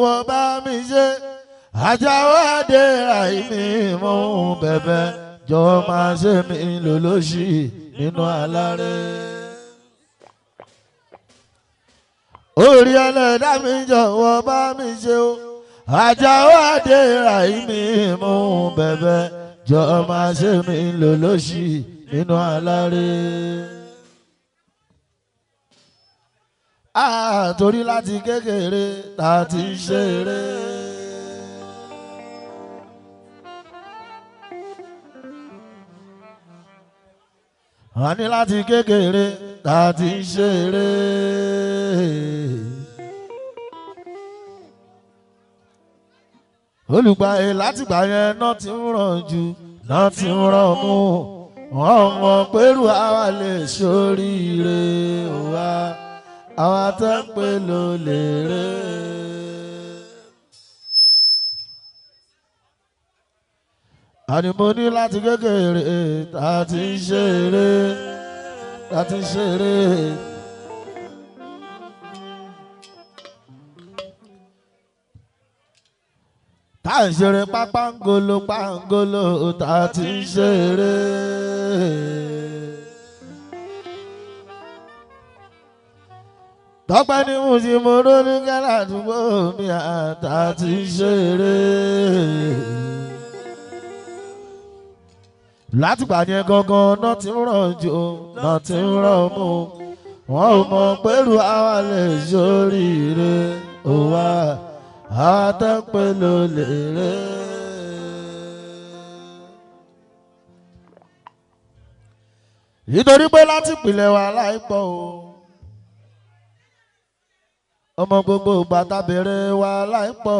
Wọ́n bá mi ṣe Àjàó Adé àìní mú bẹ̀bẹ̀ jọ̀wọ́ máa ṣe mí lólóṣì nínú aláré. Orí ẹlẹ́dá mi jọ̀wọ́ bá mi ṣe o Àjàó Adé àìní mú bẹ̀bẹ̀ jọ̀wọ́ máa ṣe mí lólóṣì nínú aláré. Torí láti kékeré tá a ti ṣeré. A ní láti kékeré tá a ti ṣeré. Olùgbàyè látìgbà yẹn náà ti ń ràn jù náà ti ń ràn mú. Wọ́n mọ̀ pẹ̀lú àwa lè ṣoríire wá. Àwa tó ń pè ló lè rè. Àní mo ní láti kékeré tá a ti ń ṣeré, tá a ti ń ṣeré. Tá a ń ṣeré pápángolo pángolo tá a ti ń ṣeré. Tọ́pẹ́ ní mo ti mo ronú kẹ́lá àdúgbò mi àtà ti ṣeré. Látìgbà yẹn gangan náà ti ń ràn jù náà ti ń ràn mú. Wọ́n ò mọ̀ pẹ̀lú àwa lè ṣoríire òwà àwa tó ń pè ló lè rè. Nítorí pé láti ìpìlẹ̀ wa láìpọ̀ o. Ọmọ gbogbo bàtà bẹ̀rẹ̀ wa láìpọ̀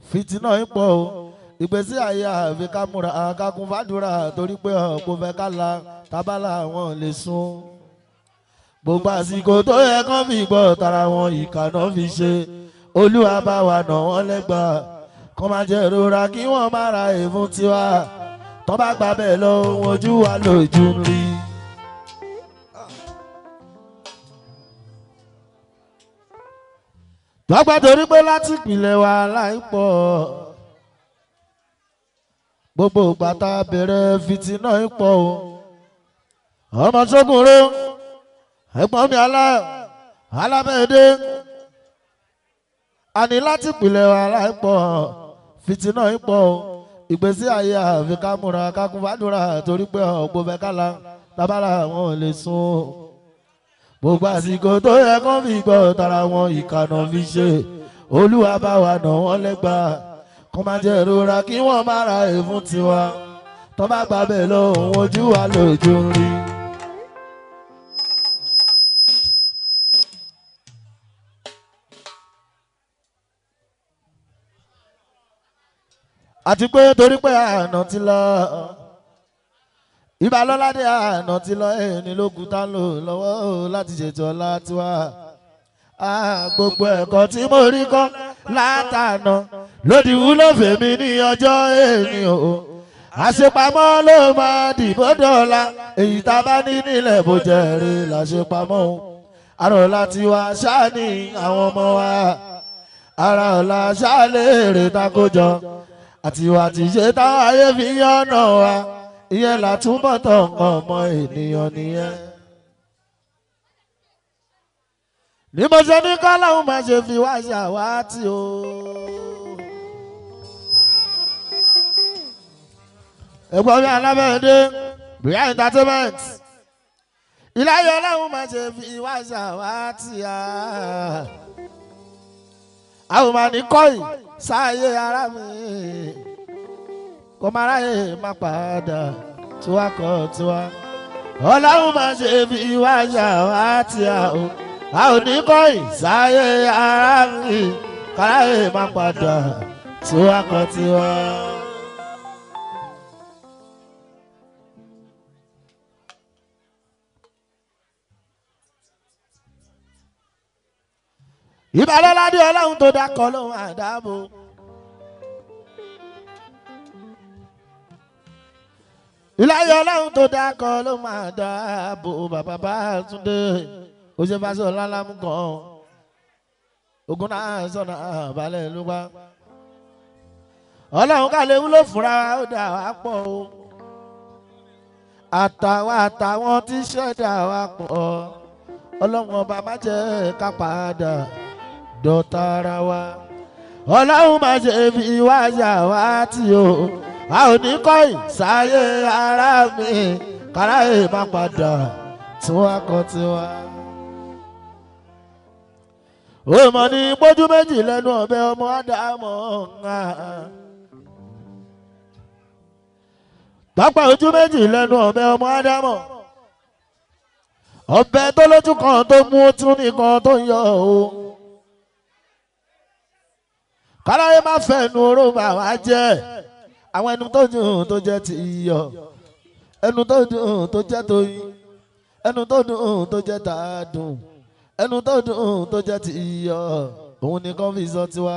fìtínà ìpọ̀ ìgbésí ayé àfi ká múra kákun fàdúrà torí pé ọ̀pọ̀ fẹ́ ká la tábàlà wọn lè sùn. Gbogbo àsìkò tó yẹ kán fi gbọ́ tara wọn ìkànnà fi ṣe Olúwa bá wa nà wọ́n lẹ́gbàá kán máa jẹ́ ìrora kí wọ́n má ra èèfún tiwa tó bá gbà bẹ́ẹ̀ lọ ohun ojú wa lójú rí. Dọ́gba torí pé láti ìpìlẹ̀ wa láìpọ̀ gbogbo bàtà bẹ̀rẹ̀ fìtínà ìpọ̀ o. Ọmọ sókùnrin ẹ̀gbọ́n mi alábẹ́ẹ̀dẹ́ àní láti ìpìlẹ̀ wa láìpọ̀ fìtínà ìpọ̀ o. Ìgbésí ayé àfi ká múra kákun fàdúrà torí pé ọ̀pọ̀ fẹ́ ká la tábàlà wọn ò lè sùn. Gbogbo àsìkò tó yẹ kán fi gbọ́ tara wọn ìkànnà fi ṣe Olúwa bá wa nà wọ́n lẹ́gbàá kó má jẹ́ ìrora kí wọ́n má ra èèfún tiwa tó bá gbà bẹ́ẹ̀ lọ òun ojú wa lójú rí. Àti pé torí pé àná ti lọ Ìbálọ́ládé àná ti lọ ẹni lókun tá ń lò lọ́wọ́ láti ṣètò ọlá tiwa. Gbogbo ẹ̀kọ́ tí mo rí kọ́ látàná lòdì wúlò fèmí ní ọjọ́ èmi o. Àṣepamọ́ ló máa dìbò dọ́là èyí tá a bá ní nílẹ̀ bó jẹ́rìí làṣepamọ́ o. Àrọ̀lá tiwa ṣáà ní àwọn ọmọ wa ara ọ̀la ṣáà lè rè takójọ àtiwà tí ṣe táwọn ayé fi yànnà wa. Ìyẹn làtúbọ̀ tọ̀ nǹkan ọmọ ènìyàn nìyẹn. Ní mo ṣe ní kọ́láhùn máa ṣe fi wá ṣàwátì o. Ẹ̀gbọ́n mi alábẹ́ẹ̀dẹ́ Bria Entertainment. Ìláyọ̀ ọlọ́run máa ṣe fi wá ṣàwátì a. Àwọn máa ní kọ́yìn sáàyè ara mi. Kò máa ráyè má padà tiwa kọ́ tiwa. Ọlọ́run máa ṣe fi wá ṣàwátì a o. A ò ní kọ́yìn sáàyè ara mi. Kàráyè má padà tiwa kọ́ tiwa. ìbálòládé ọlọ́run tó dákọ̀ ló máa dáàbò. ìláyé ọlọ́run tó dákọ̀ ló máa dáàbò. bàbá Bátúndé òṣèfàṣọ lálámú kan ogun náà sọ̀nà àbálẹ̀ ló wá. ọlọ́run ká lè wúlò fúnra ó dà wá pọ̀ o. àtàwọn tí ṣẹ̀dá wá pọ̀ ọlọ́run ọba má jẹ́ ká padà dọ̀tá ara wa. ọlọ́run má ṣe fi wá yà wá tì o. a ò ní kọ́ ìsáyé ara mi káráyé má padà tí wọ́n kọ́ tiwa. ó mọ̀ ní pójú méjì lẹ́nu ọ̀bẹ ọmọ Ádámọ̀ ńlá. pápá ojú méjì lẹ́nu ọ̀bẹ ọmọ Ádámọ̀. ọ̀bẹ tó lójú kan tó mú tún nìkan tó ń yọ o. káráyé má fẹnu oró bà wá jẹ́. àwọn ẹnu tó dùn tó jẹ́ ti iyọ̀. ẹnu tó dùn tó jẹ́ toyin. ẹnu tó dùn tó jẹ́ tàdùn. ẹnu tó dùn tó jẹ́ ti iyọ̀. òun nìkan fi sọ tiwa.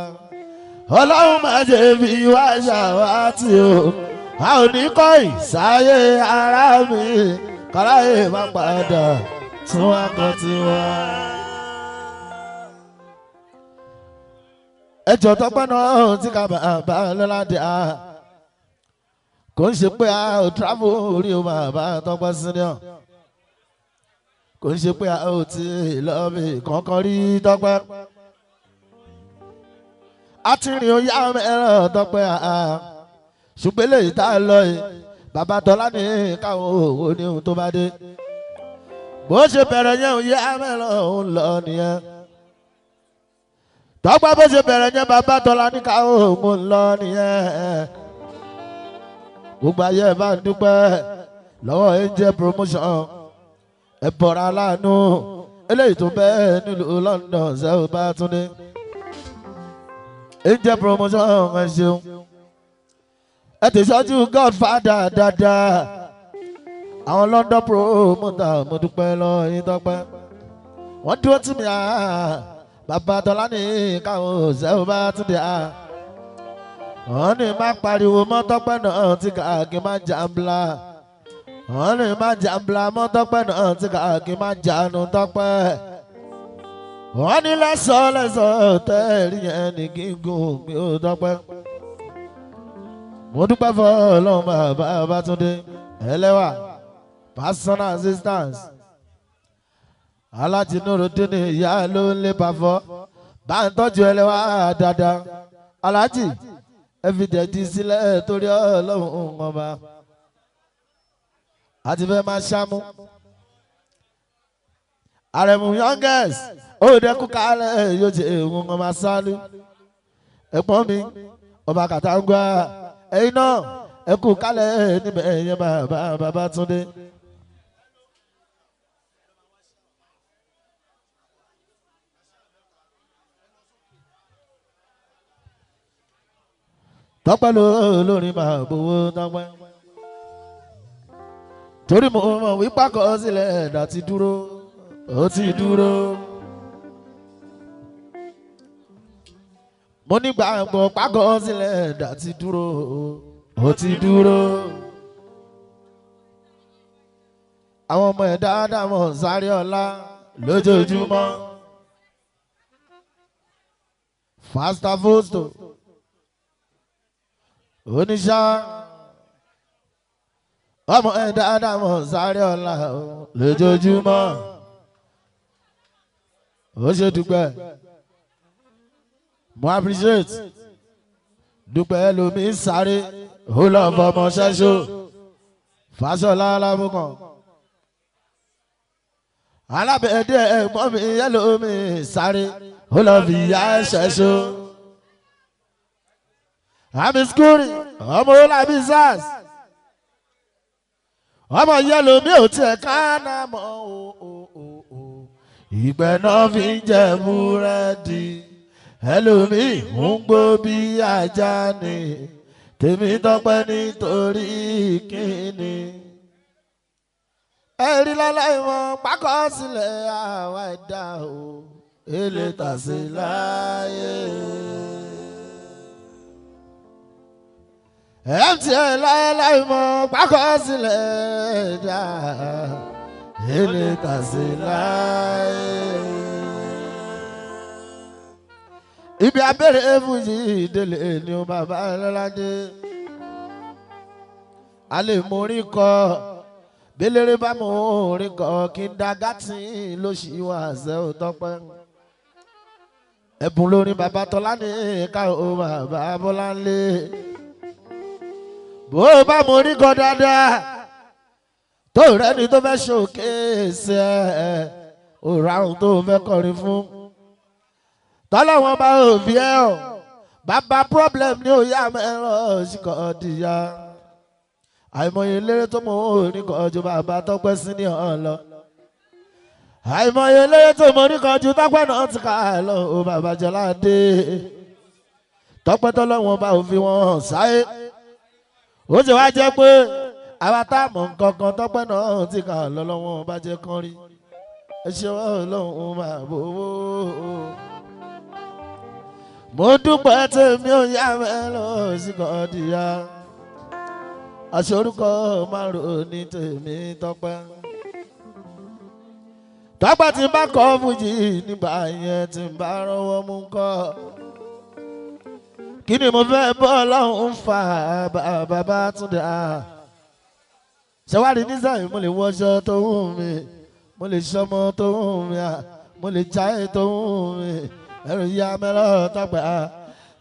ọlọ́run má ṣe fi wá ṣàwátì o. a ò ní kọ́ ìsáyé ara mi káráyé má padà tún wá kọ́ tiwa. ẹjọ́ tọpẹ́ náà tí ká bàbá lọ́ládé a kò ń ṣe pé a ò travel orí o bàbá tọpẹ́ senior kò ń ṣe pé a ò tí lọ́ọ̀bì kankan rí tọpẹ́ a ti rìn oyá mẹ́ràn tọpẹ́ a ṣùgbọ́n eléyìí tá a lọ yìí bàbá tọ́lá ní káwọn òwò ní ohun tó bá dé bó ṣe bẹ̀rẹ̀ yẹn oyá mẹ́ràn òun lọ nìyẹn tọ́gbà bó ṣe bẹ̀rẹ̀ yẹn bàbá tọ́lá ní káwọn òun lọ nìyẹn gbogbo ayé ẹ̀ bá ń dúpẹ́ lọ́wọ́ Angel Promotion ẹ̀ bọ̀rọ̀ aláàánú eléyìí tó bẹ́ẹ̀ nílùú London ṣe ó Bátúndé Angel Promotion ẹ̀ ṣeun ẹ tẹ̀síwájú Godfather dáadáa àwọn London promoter mo dúpẹ́ lọ́wọ́ yín tọ́pẹ́ wọ́n dúró tì mí bàbá tọ́lá ní káwọn òṣèlú Bátúndé wọ́n ní má pariwo mọ́ tọ́pẹ́ náà tí kàkí má jàmbla wọ́n ní má jàmbla mọ́ tọ́pẹ́ náà tí kàkí má jànú tọ́pẹ́ wọ́n ní lẹ́sọ̀ọ́ tẹ́ẹ̀rí yẹn ní gígùn mi ò tọ́pẹ́. mo dúpẹ́ fọ́ ọlọ́run bàbá Bátúndé ẹlẹ́wà personal assistance alájínúròdé ní ìyá ló ń lé pàfọ́ bá ń tọ́jú ẹlẹ́wà dáadáa alájì ẹ̀fìdẹ̀dì sílẹ̀ torí ọlọ́run ọba àti fẹ́ máa ṣámú àrẹ̀mú youngest ó dẹ́kun kálẹ̀ yóò ṣe òun ọmọ sálú ẹ̀pọ́n mi ọba Kàtàǹgbà ẹ̀yin náà ẹ kú kálẹ̀ níbẹ̀ ẹ̀yẹ bàbá Babátúndé. tọ́pẹ́ lórí máa gbowó tọ́pẹ́ torí mo mọ̀ wípé àkọsílẹ̀ ẹ̀dá ti dúró ó ti dúró. mo nígbàgbọ́ pàkọsílẹ̀ ẹ̀dá ti dúró ó ti dúró. àwọn ọmọ ẹ̀ dáadáa mọ̀ sáré ọlá lójoojúmọ́ fasta fosto oníṣà ọmọ ẹ̀ dáadáa mọ̀ sáré ọlá lójoojúmọ́ ó ṣe dúpẹ́ mo appreciate dúpẹ́ lomi sáré ó lọ fọmọ ṣẹ́ṣó Fáṣọlá alábùkàn alábẹ̀ẹ́dẹ́ ẹ̀gbọ́n mi yẹ́lómi sáré ó lọ fi ìyá ṣẹ́ṣó àmì skúrì ọmọ olábí sars ọmọ yẹ́lómi ò tiẹ̀ kánà mọ́ ìgbẹ́ náà fi ń jẹ búrẹ́dì ẹlòmí ń gbó bí ajá ni tèmi tọ́pẹ́ nítorí kíni. ẹ̀rí láláì mọ pákọ́ sílẹ̀ àwa ẹ̀dá o èlé tàsí láyé. MTN láéláé mọ pákọ́ sílẹ̀ dá èlé tàsí láyé. Ibi abẹ́rẹ́ fújì ìdílé ni ó bàbá lọ́ládé. A lè mú orin kọ béléré bá mú orin kọ kí n da gátì ló ṣì wá ṣe ò tọ́pẹ́. Ẹ̀bùn lórí bàbá Tọ́lá ní ká o bàbá Bọ́láńlé. Bó o bá mú orin kọ dáadáa tó rẹ́ni tó fẹ́ ṣòkèèsì ẹ̀ ò ráhùn tó fẹ́ kọrin fún. Tọ́lọ́wọ́n bá òbí ẹ̀ ọ́ bàbá problem ní òyà mẹ́rọ ṣìkọ́ ọ̀dìyà. Àìmọye eléré tó mọ orin kan ju bàbá Tọ́pẹ́ sí ní ọ̀lọ́. Àìmọye eléré tó mọ orin kan ju Tọ́pẹ́ náà ti kà lọ o bàbá Jọládé. Tọ́pẹ́ tọ́lọ́wọ́n bá òfin wọn hàn sáyé. Ó ti wá jẹ́ pé àwa tá a mọ̀ nǹkan kan Tọ́pẹ́ náà ti kà lọ lọ́wọ́n bá jẹ́ kán rí. Ẹ ṣe wọ́n lọ́hùn máa bò ó. Mo dúpẹ́ tèmi ò yá mẹ́lọ sí kọ́ọ̀dìyà. Aṣorúkọ márùn ní tèmi Tọ́pẹ́. Tọ́pẹ́ tí bá kọ́ fújì nígbà yẹn tí ń bá rọwọ́ mú kọ́. Kí ni mo fẹ́ bọ́ lọ́hùn fà bàbá Túndé à. Ṣẹ̀wárí nísàyí mo lè wọṣọ tó wù mí, mo lè ṣọmọ tó wù mí à, mo lè jáyé tó wù mí. Ẹ̀rù ya mẹ́lọ́ Tọ́pẹ́ à.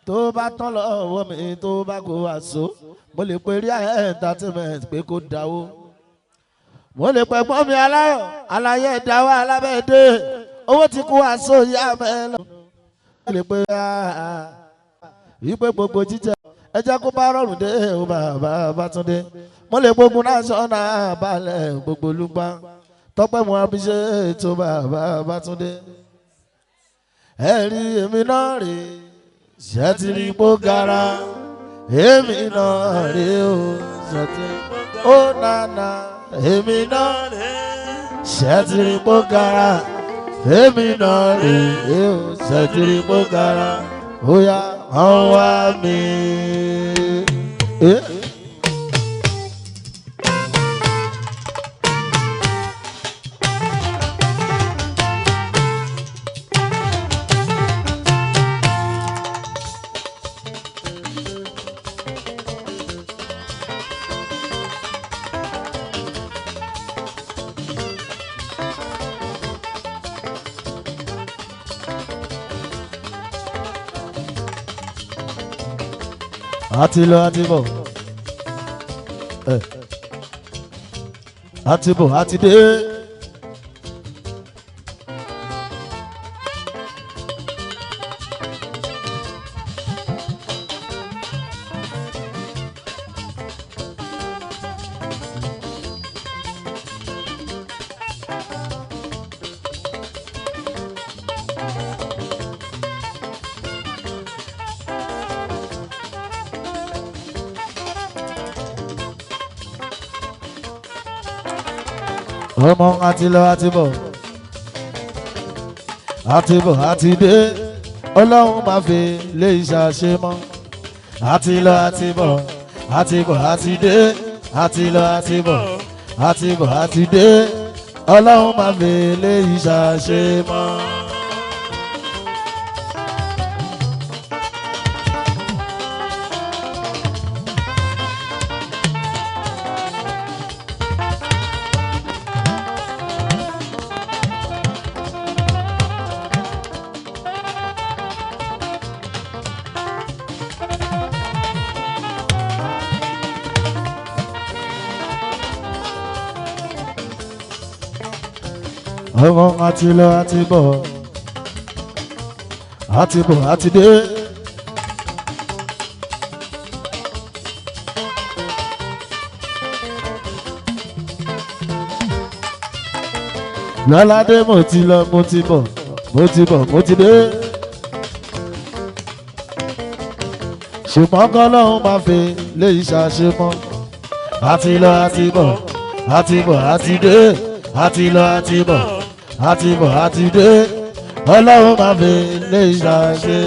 Tó bá tán lọ́wọ́ mi tó bá kó àṣọ. Mo lè pe rí entertainment pé kó dáwó. Mo lè pẹ́ gbọ́n mi aláyọ̀ aláyẹ̀ dáwọ́ alábẹ́ẹ̀dẹ́. Owó ti kú àṣọ ìyá mẹ́lọ. Mo lè pe wípé gbogbo jíjẹ ẹ jẹ́ kó bá rọrùn dé o bàbá Bátúndé. Mo lè gbógun national balẹ̀ gbogbo olúgbà. Tọ́pẹ́ mu abiṣẹ́ ètò bàbá Bátúndé. Ẹ rí èmi náà rí ṣe ti rí pó gara. Èmi náà rí o ṣe ti rí ó nànà. Èmi náà rí ṣe ti rí pó gara. Èmi náà rí o ṣe ti rí pó gara. Ó yá wọ́n wá mi. Àti lọ àti bọ̀ àti bọ̀ àti dé. Ọmọ àti lọ àti bọ̀ àti bọ̀ àti dé. Ọlọ́run máa fi lé ìṣàṣe mọ́. Àti lọ àti bọ̀ àti bọ̀ àti dé. Àti lọ àti bọ̀ àti bọ̀ àti dé. Ọlọ́run máa fi lé ìṣàṣe mọ́. Ọmọ àti lọ àti bọ̀ àti bọ̀ àti dé. Lọ́ládé mo ti lọ mo ti bọ̀ mo ti bọ̀ mo ti dé. Ṣùgbọ́n kọ́lọ́hún máa fi lé ìṣàṣemọ́. Àti lọ àti bọ̀ àti bọ̀ àti dé. Àti lọ àti bọ̀ àti bọ̀ àti dé. ọlọ́run máa fi lè ṣàṣe.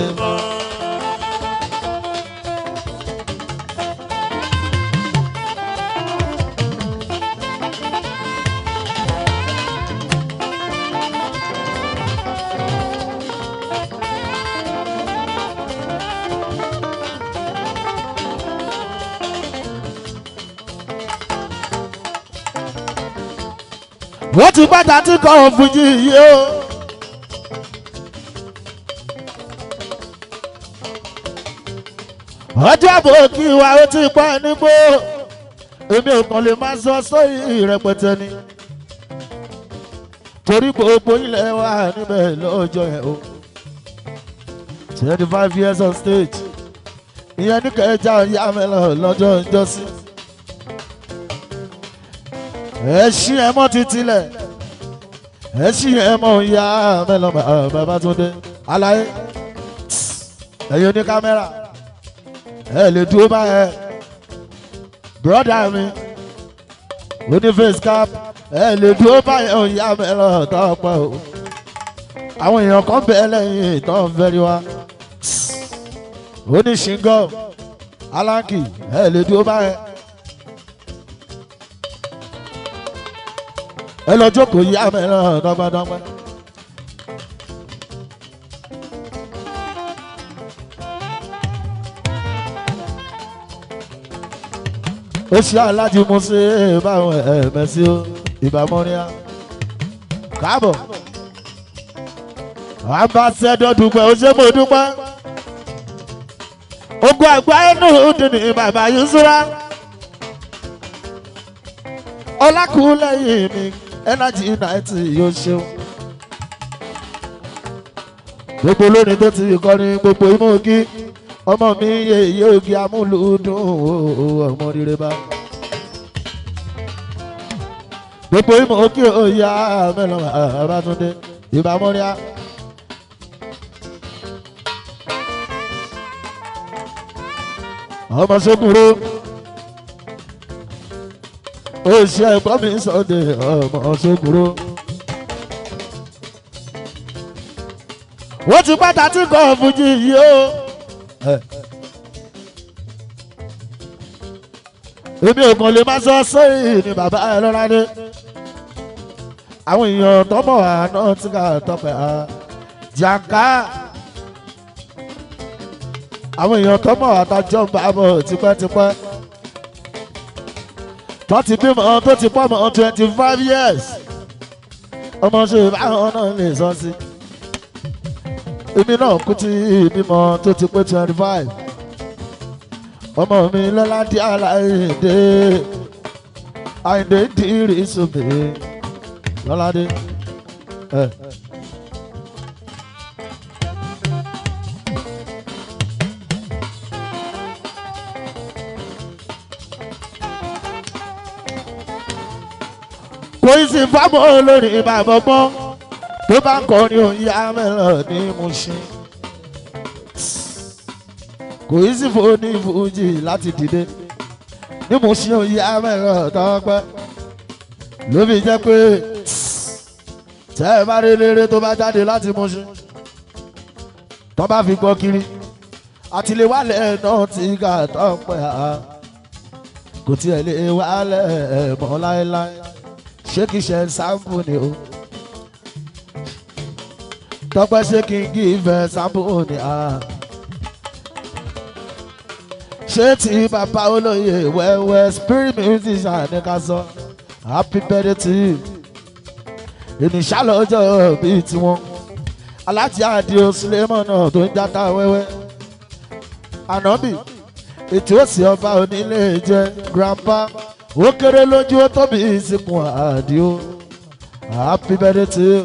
wọ́n ti gbàdá tí kò fújì yìí o. ọjọ́ àbò kí wa ó ti pọ́ nígbó èmi ò kàn lè máa sọ sórí rẹpẹtẹ ni torí gbogbo ilẹ̀ wa níbẹ̀ lọ́jọ́ yẹn o. 25 years on stage ìyẹn ní kẹjà ìyá mẹ́lọ̀ lọ́jọ́ ìjọsìn. ẹṣin ẹ mọ titilẹ ẹṣin ẹ mọ ìyá mẹlọ Babátúndé aláyé ẹ̀yin oní kámẹ́rà ẹ lè dúró báyẹn broda mi oní face cap ẹ lè dúró báyẹn ìyá mẹlọ tọpẹ o àwọn èèyàn kan bẹ lẹ́yìn ìtàn fẹrí wa oní ṣingọ aláǹkì ẹ lè dúró báyẹn. ẹ lọ jókòó yá mẹ́ràn dọ́gbadọ́gba. ó ṣe aláàjì mo ṣe báwọn ẹ̀ẹ̀mẹ́sí ó ìbámọ́ríà káàbọ̀. àbáṣẹ́dọ̀ dúpẹ́ ó ṣe mo dúpẹ́. ogun àgbà inú dùn ní bàbá Yusura. ọlákùnlẹ́yìn mi energy unite yóò ṣeun. gbogbo olórin tó ti kọrin gbogbo imú ògì ọmọ mi yeye ògì amúlùúdùn ọmọ rere bá. gbogbo imú ògì òyà mẹ́lọ Babátúndé ìbámọ́ríà. ọmọ sókùnrò ó ṣe ẹ̀gbọ́n mi Sunday ọmọ sókùnrò. wọ́n ti pátá tí kò fújì yìí o. èmi ò kàn lè má sọ sẹ́yìn ní bàbá ẹ lọ́la dé. àwọn èèyàn tọmọ àná tí ká tọpẹ jàǹká. àwọn èèyàn tọmọ àtàjọ ń bá bọ̀ tipẹ́tipẹ́. tó ti bímọ tó ti pọ́ mọ́ 25 years. ọmọ ṣe báwọn náà lè sọ sí. èmi náà kú ti bímọ tó ti pé 25. ọmọ mi Lọ́ládé Àyìndé Àyìndé dìrì sóbè Lọ́ládé. kò í sì fábọ̀ olórí bàbá ọgbọ́n tó bá ń kọrin òyìn amẹ́ràn ní Mùṣín. kò í sì fò ní fújì láti dìde ní Mùṣín òyìn amẹ́ràn tọ́pẹ́. ló fi jẹ́ pé tẹ́ ẹ bá rí rere tó bá jáde láti Mùṣín tó bá fi gbọ́ kiri àtìléwálẹ̀ náà ti gà tọ́pẹ́ kò tiẹ̀ lè wálẹ̀ mọ́ láéláé. ṣé kìí ṣe sampo ni o tọ́pẹ́ ṣé kìí give sampo ni ṣé tí bàbá olóye wẹ́wẹ́ spirit musician ní ká sọ happy birthday to you. ìníṣàlọ́jọ́ bíi tiwọn Aláàjì Àdìó Suleiman náà tó ń játa wẹ́wẹ́. ànábì ètò òsì ọba onílé jẹ́ grandpa ó kéré lójú ó tóbi ìsìnkú Àdìó happy birthday to you.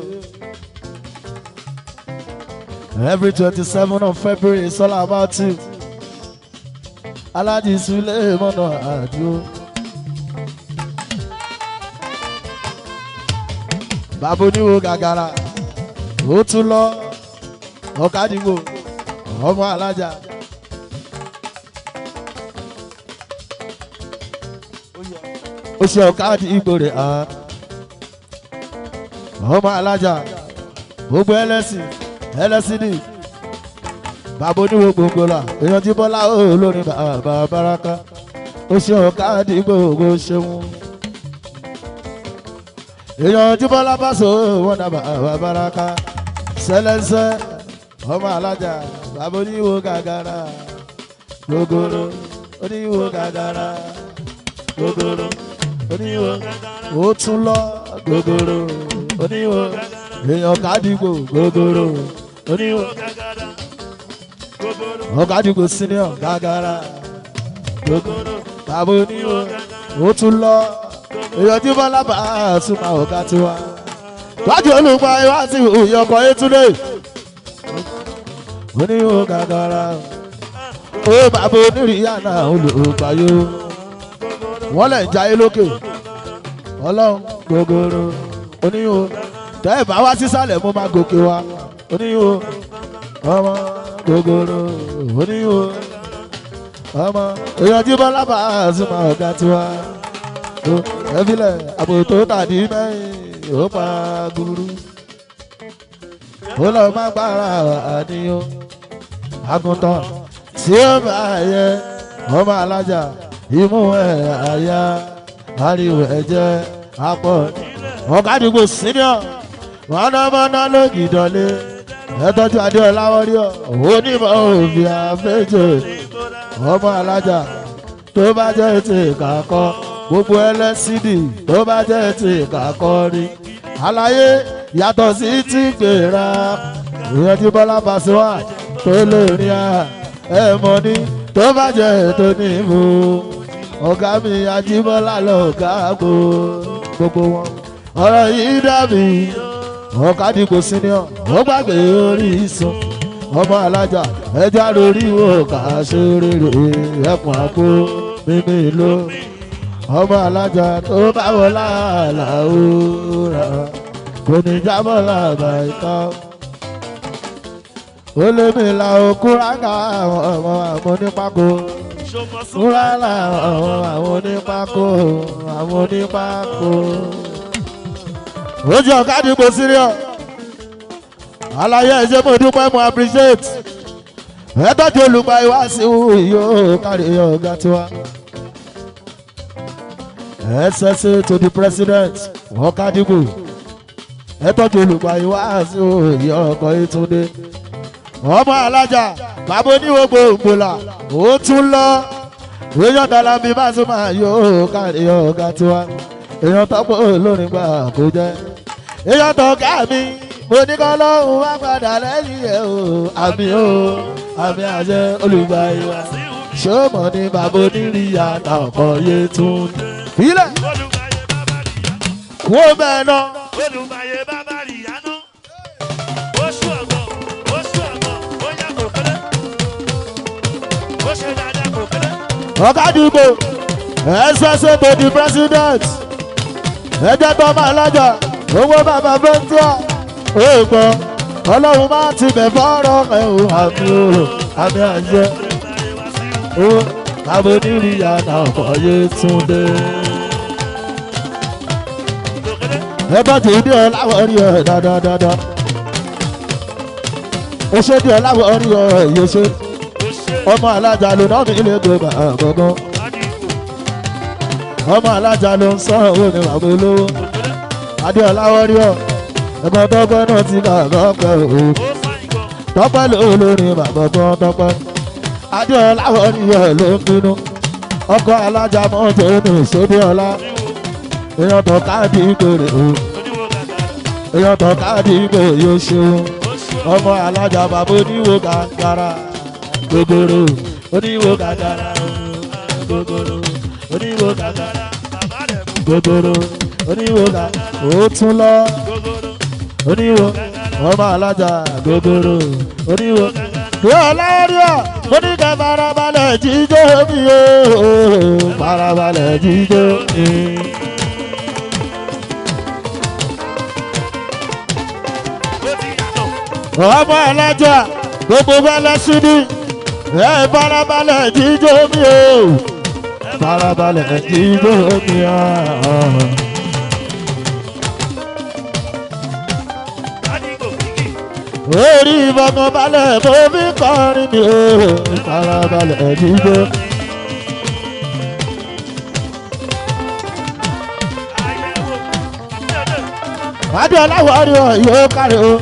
Every 27th of February is all about you. Aláàjì Suleiman Àdìó. bàbá oníwo gàgàrà ó tún lọ ọ̀kadìgbò ọmọ alájà. ó ṣe ọ̀kadì ìgbò rẹ̀ ọmọ alájà gbogbo ẹlẹ́sìn LCD bàbá oníwo gbogbo la èèyàn tí bọ́lá olórin bàbá baraka ó ṣe ọ̀ká àdìgbò ó ṣeun èèyàn tí bọ́lá bá so wọn dà bàbá baraka sẹlẹsẹ ọmọ alájà bàbá oníwo gàgàrà gogoro oníwo gàgàrà gogoro oníwo ó tún lọ gogoro oníwo èèyàn kàdìgbò gogoro oníwo ọ̀gádìgbò senior gàgàrà gogoro bàbá oníwo ó tún lọ èèyàn tí bọ́lá bá súnmọ́ ọ̀gá tiwa wájú olùkọ́ ìwá sí ìyọkọ̀ ètúndé oníwo gàgàrà ó bàbá onírìyànà olùgbàyò wọ́n lẹ̀ ń jayé lókè ọlọ́run gogoro oníwo tẹ́ ẹ̀ bá wá sísàlẹ̀ mo máa gòkè wa oníwo ọmọ gogoro oníwo ọmọ èèyàn tí bọ́lá bá súnmọ́ ọ̀gá tiwa ẹ̀fílẹ̀ àbò tó tàdí mẹ́yìn ó pa gúrú ó lọ má gbára àníyàn àgùntàn tí ó bá yẹ ọmọ alájà imú ẹ̀ àyà ariwo ẹ̀jẹ̀ apọ̀ ọ̀gádìgbò senior mọ̀nàmọ́ná lógìdọ̀lé ẹ̀tọ́jú adéọlá wọ́rí ọ̀ onímọ̀ òbí àfẹ́jọ́ ọmọ alájà tó bá jẹ́ ti kàkọ́ gbogbo LCD tó bá jẹ́ ti kàkọ́ rí àlàyé yàtọ̀ sí ti gbéra ìyẹn tí bọ́lá pàṣẹ wà tó lè rí ẹ̀ mọ́ ní tó bá jẹ́ tó ní ìmú ọ̀gá mi Ajíbọ́lá lọ̀gá gbogbo wọn ọ̀rọ̀ yìí dàbí ọ̀kadìgbò senior ó gbàgbé Orísun ọmọ alájà ẹja lórí wò ká ṣe rere ẹkùn àpò mímí ló ọmọ alájà tó bá wọ láàlà òòrà kò ní jábọ̀ làbà ìka ó lé mi la òkúrágà ọmọ àwọn onípákó kúrálà àwọn onípákó àwọn onípákó ojú ọ̀kadìgbò senior àlàyé ẹ̀ṣẹ̀ mo dúpẹ́ mo appreciate ẹ̀tọ́jú olùgbà ìwáṣí yóò kárí ọ̀gá tiwa SSA to the president ọ̀kadìgbò ẹ̀tọ́jú olùgbà ìwáṣí yóò ọkọ̀ ìtúndé ọmọ alájà bàbá oníwó gbòǹgbòlà ó tún lọ èèyàn Dàlámì Pasuma yóò kárí ọ̀gá tiwa èèyàn tọ́pọ̀ olórin gbà kó jẹ́ èèyàn tọ́gá mi mo ní kọ́ lọ́hùn wá padà lẹ́yìn ẹ̀ o àmì àṣẹ olùgbà ìwà ṣé ó mọ̀ ní bàbá onírìyà ọkọ̀ yé tún fílẹ̀ wo bẹ́ẹ̀ náà. olùgbàyè bàbá rìyànà oṣù ọgbọ̀n ó yà kò kéré ó ṣe dáadáa kò kéré. ọ̀kadìgbò SSA to the president ẹjẹ́ tó máa lọ́jà owó bàbá fẹ́ńtíà òògbọ́ ọlọ́run máa ti bẹ̀ fọ́rọ̀ ẹ̀ o àmì òrò àmì àṣẹ owó bàbá onírìyà ọkọ̀ yé tún dé. ẹ bá ti dé ọ láwọ̀ rí ọ dáadáa ó ṣe dé ọ láwọ̀ rí ọ yóò ṣe ọmọ alájà ló náà mi ilé gbogbo àgbọ̀ngàn ọmọ alájà ló ń sọ owó ní bàbá olówó adéọlá wọ́rí ọ̀ ẹ̀gbọ́n tọ́pẹ́ náà ti bàbá ọpẹ́ o tọ́pẹ́ lórí bàbá kan tọ́pẹ́ adéọlá wọ́rí ọ̀ ló ń bínú ọkọ̀ alájà mọ́tò ní ìṣòdíọlá èèyàn tó káàdì ìgbèrè o èèyàn tó káàdì ìgbèrè yóò ṣeun ọmọ alájà bàbá oníwó gàgàrà gogoro oníwó gàgàrà gogoro oníwó gàgàrà gogoro oníwó gàgàrà ó tún lọ oníwó ọmọ alájà gogoro oníwó yóò lọ́rí ọ̀ mo ní ká farabalẹ̀ jíjó mi o farabalẹ̀ jíjó mi. ọmọ alájà gbogbo fẹlẹ sídìí ẹ farabalẹ̀ jíjó mi o farabalẹ̀ jíjó mi o. orí ìfọkànbalẹ̀ mo fi kọrin mi o ìfarabalẹ̀ dídé. adé ọláwọ̀ rí ọ yóò kárí o.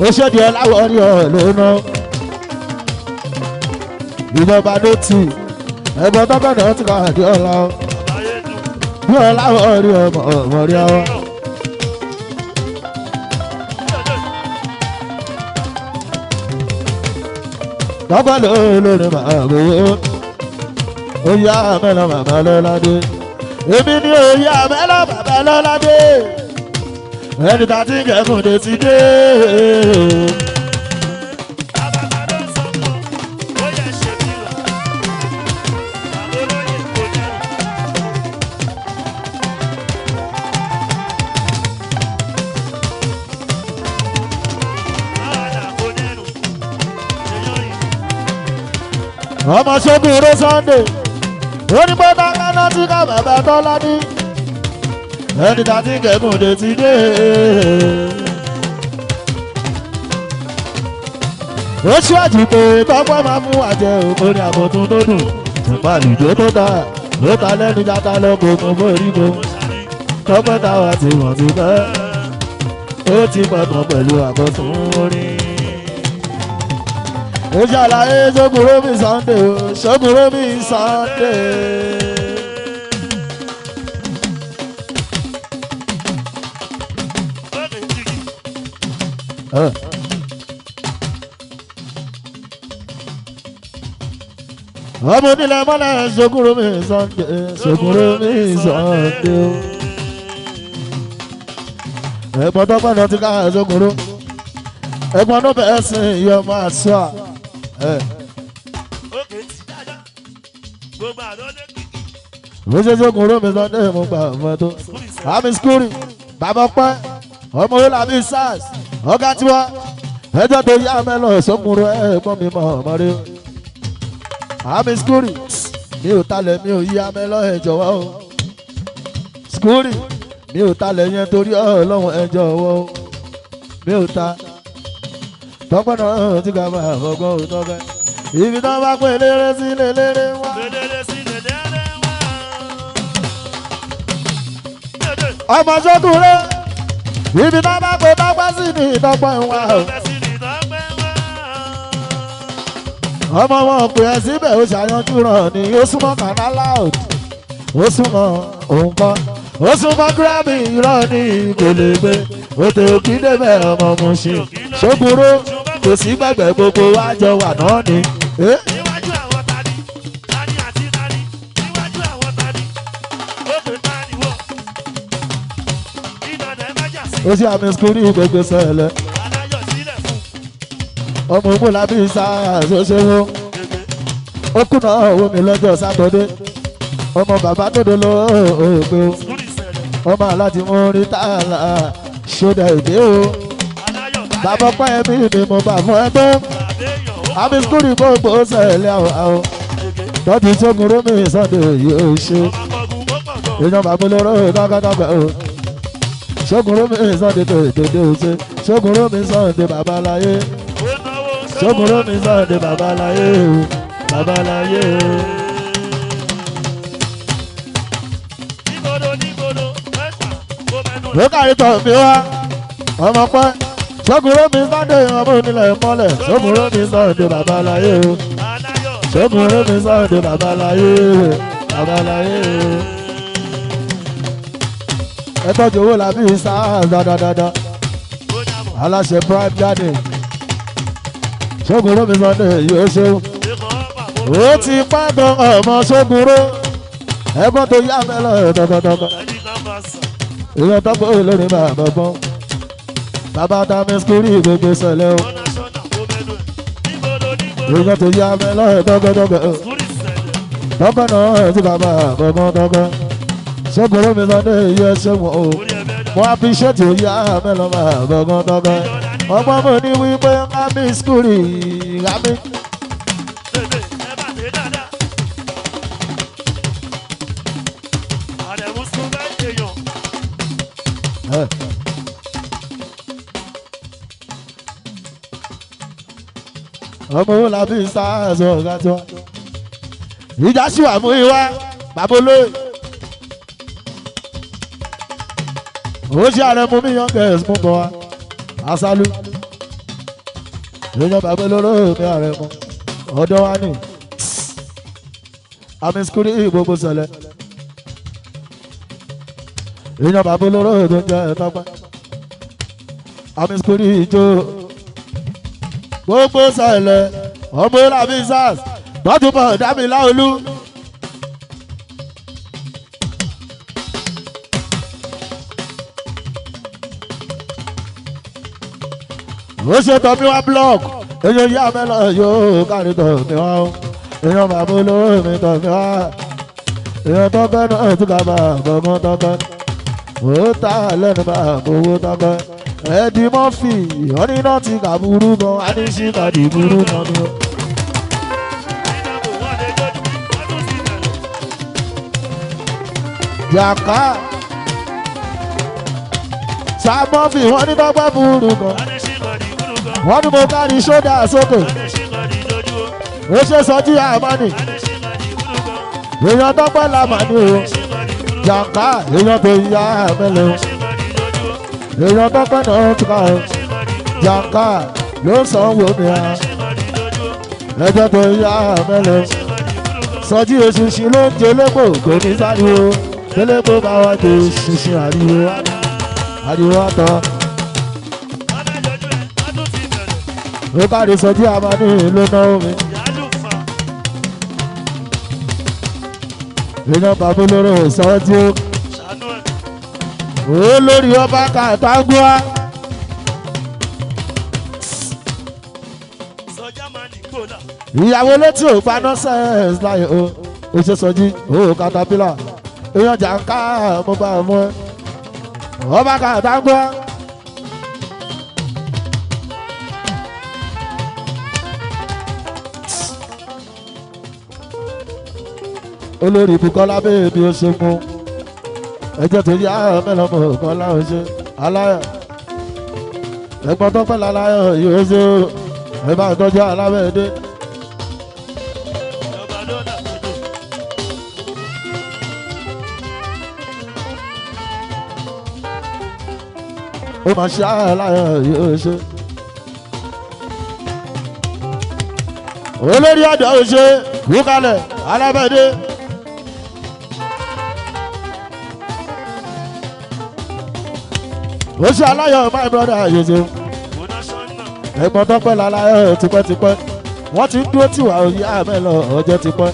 oṣòdì ọláwọ̀ rí ọ lóná. ìjọba ló tì ẹ̀gbọ́n tó bẹ̀rẹ̀ ọtí kan àdé ọlá o. bí ọláwọ̀ rí ọmọ rí ọ. tọ́gbọ́n lórí màá gbowó. ó yá mẹ́lọ màmá lọ́ládé. èmi ni ó yá mẹ́lọ màmá lọ́ládé. ẹni tá ti ń kẹ́kùn dé ti dé. ọmọ ṣogun ro Sunday onígbọ́dá kaná tí ká bàbá tọ́lá ní ẹni tá ti kẹ́kùn dé ti dé. ó ṣíwájú pé tọ́pọ̀ máa mú àjẹ òkúrin àbòtún tó dùn nípa ìjó tó ta ló ta lẹ́nu játa lọ́kọ̀ fún bóríko tọ́pẹ́ táwa ti wọ̀n ti pẹ́ ó ti pẹ̀kàn pẹ̀lú àkọsùn orin. ó ṣàlàyé ṣókùnró mi Sunday o ṣókùnró mi Sunday. ọmọ onílẹ̀ mọ́lẹ̀ ṣókùnró mi Sunday ṣókùnró mi Sunday o. ẹ̀gbọ́n tó pẹ́ lọ ti ká ṣókùnró ẹ̀gbọ́n tó bẹ̀ẹ́ sin ìyá ọmọ àṣà. ó ṣe ṣókùnró mi Sunday mo gbà ọmọ tó. àmì skúrì bàbá pẹ́ ọmọ orí làbí sars ọ̀gá tiwa ẹjọ́ tó yá mẹ́lọ̀ ṣókùnró ẹ̀gbọ́n mi mọ̀ ọmọ rẹ. àmì skúrì mi ò talẹ̀ mi ò yí amẹ́lọ́ ẹ̀ jọ̀wọ́ o. skúrì mi ò talẹ̀ yẹn torí ọlọ́run ẹ̀ jọ̀wọ́ o. mi ò ta tọ́pẹ́ náà tí ká máa fọgbọ́n ò tọ́pẹ́. ibi tó bá pè léré sí léléré wá. ọmọ ṣókùnró ibi tó bá pè tọ́pẹ́ sí ní ìtọ́pẹ́ wá o. ọmọ wọn pè é síbẹ̀ ó ṣàyànjú ràn ní ó súnmọ́ kànálà òdì ó súnmọ́ òun kọ́ ó súnmọ́ gírámì irọ́ ní ìgbèlégbé òtè òkìdébẹ̀ ọmọ Mùṣín ṣókùnró kò sí gbẹ̀gbẹ̀ gbogbo wájọ wà náà ni. níwájú àwọn tani tani àti tani níwájú àwọn tani ó pè tani wọ ìdọ̀dẹ̀ májà sí. ó sì àmì skúrì gbogbo sẹ́lẹ̀ aláyọ̀ sílẹ̀ fún. ọmọ ògùn làbí sáà ṣoṣo ó kùnà owó mi lọ́jọ́ sátọ́dé ọmọ bàbá tó dolo ògbé o ọmọ aláti mú rí tààlà ṣọdẹ ìdí o bàbá pẹ́ mi ni mo bà fún ẹgbẹ́ àmì skúrì gbogbo sẹ́lẹ̀ àwọn tọ́jú ṣókùnró mi Sunday yóò ṣe èèyàn bàbá olóró kákákáká o ṣókùnró mi Sunday tó ìdòdó ṣe ṣókùnró mi Sunday babaláyé ṣókùnró mi Sunday babaláyé o babaláyé o. ló kárí tọ̀ mí wá ọmọ pẹ́ ṣókùnró mi Sunday ọmọ onílẹ̀ mọ́lẹ̀ ṣókùnró mi Sunday babaláyé o ṣókùnró mi Sunday babaláyé babaláyé o. ẹ tọ́jú owó làbí sáà dáadáa aláṣẹ prime garden ṣókùnró mi Sunday yóò ṣe ó ti pẹ́ gan ọmọ ṣókùnró ẹ̀gbọ́n tó yá mẹ́lọ̀ tọkọtọkọ ìyẹn tọ́pọ̀ olórin bàbá gbọ́n bàbá tàmí skúrì gbogbo sẹlẹ̀ o ìyẹn tó yá mẹ́lọ̀ tọkọtọkọ tọkọ náà ti bàbá gbọ́n tọkọ ṣókùnró mi Sunday yóò ṣe wọ́n o mo appreciate òyà mẹ́lọ̀ bàbá gbọ́n tọkọ ọgbọ́n mo ní wípé àmì skúrì àmì. ọmọ owó làbí sáàsì ọ̀gá tó ìjà sí wà mú ìwá bàbá olóyè ó ṣe ààrẹ mú mi youngest mú bọ̀ wá asálú èèyàn bàbá olóró mi ààrẹ mú ọ̀dọ́ wa ní àmì skúrì gbogbo ṣẹlẹ̀ èèyàn bàbá olóró tó ń jẹ ẹ̀tọ́pẹ́ àmì skúrì ìjó gbogbo ṣẹlẹ̀ ọmọ làbí sars tọ́tùbọ̀ dábìlá olú. ó ṣe tọ́mí wá blọọkù èèyàn yá mẹ́lọ yóò kárí tọ́mí wá o èèyàn bàbá olóró mi tọ́mí wá èèyàn tọ́pẹ́ náà tún ká máa bọ̀mọ́ tọ́pẹ́ ó tà lẹ́nu máa bówó tọ́pẹ́ ẹ̀ẹ́dì mọ́fì ọ̀ní náà ti kà burú gan adíṣí kàdí burú gan ni. yàká sàmọ́fì wọ́n ní tọ́pẹ́ burú gan wọ́n ní mo kárí sódà sókè ó ṣe sọjí àmọ́nì èèyàn tọ́pẹ́ làmàní o yàká èèyàn tó yá mẹ́lẹ̀ o èèyàn tọ́pẹ́ náà túká o yàká ló ń sanwó mi à ẹjọ́ tó yá mẹ́lẹ̀ o sọjí òṣìṣì ló ń jẹlẹ́pọ̀ kò ní sáré o jẹlẹ́pọ̀ bá wá jẹ òṣìṣì àríwó àtọ́. ó kárí sọjí àmàní ló náwó mi. èèyàn bàbá olóró sọ́jú olórí ọba kàtàgùá. ìyàwó létí ò gba nọ́sẹ̀s láyé o ó ṣe sọjí ó katapila èèyàn jàǹká mo bá mú ẹ ọba kàtàgùá. olórí Bùkọ́lá bèbí ó ṣe mú ẹjẹ́ tó yá mẹ́lọ́mọ́ Bùkọ́lá ó ṣe aláyọ̀ ẹ̀gbọ́n tó pẹ́ láláyọ̀ yóò ṣe ẹ bá ń tọ́jú alábẹ́ẹ̀dẹ́. ó máa ṣe aláyọ̀ yóò ṣe olórí ọ̀dọ́ ó ṣe wúkalẹ̀ alábẹ́ẹ̀dẹ́. ó ṣe aláyọ̀ my brother àyèjẹ ẹ̀gbọ́n tó pẹ́ láláyọ̀ tipẹ́tipẹ́ wọ́n ti ń dúró tìwà òyìn àmẹ́lọ ọjọ́ tipẹ́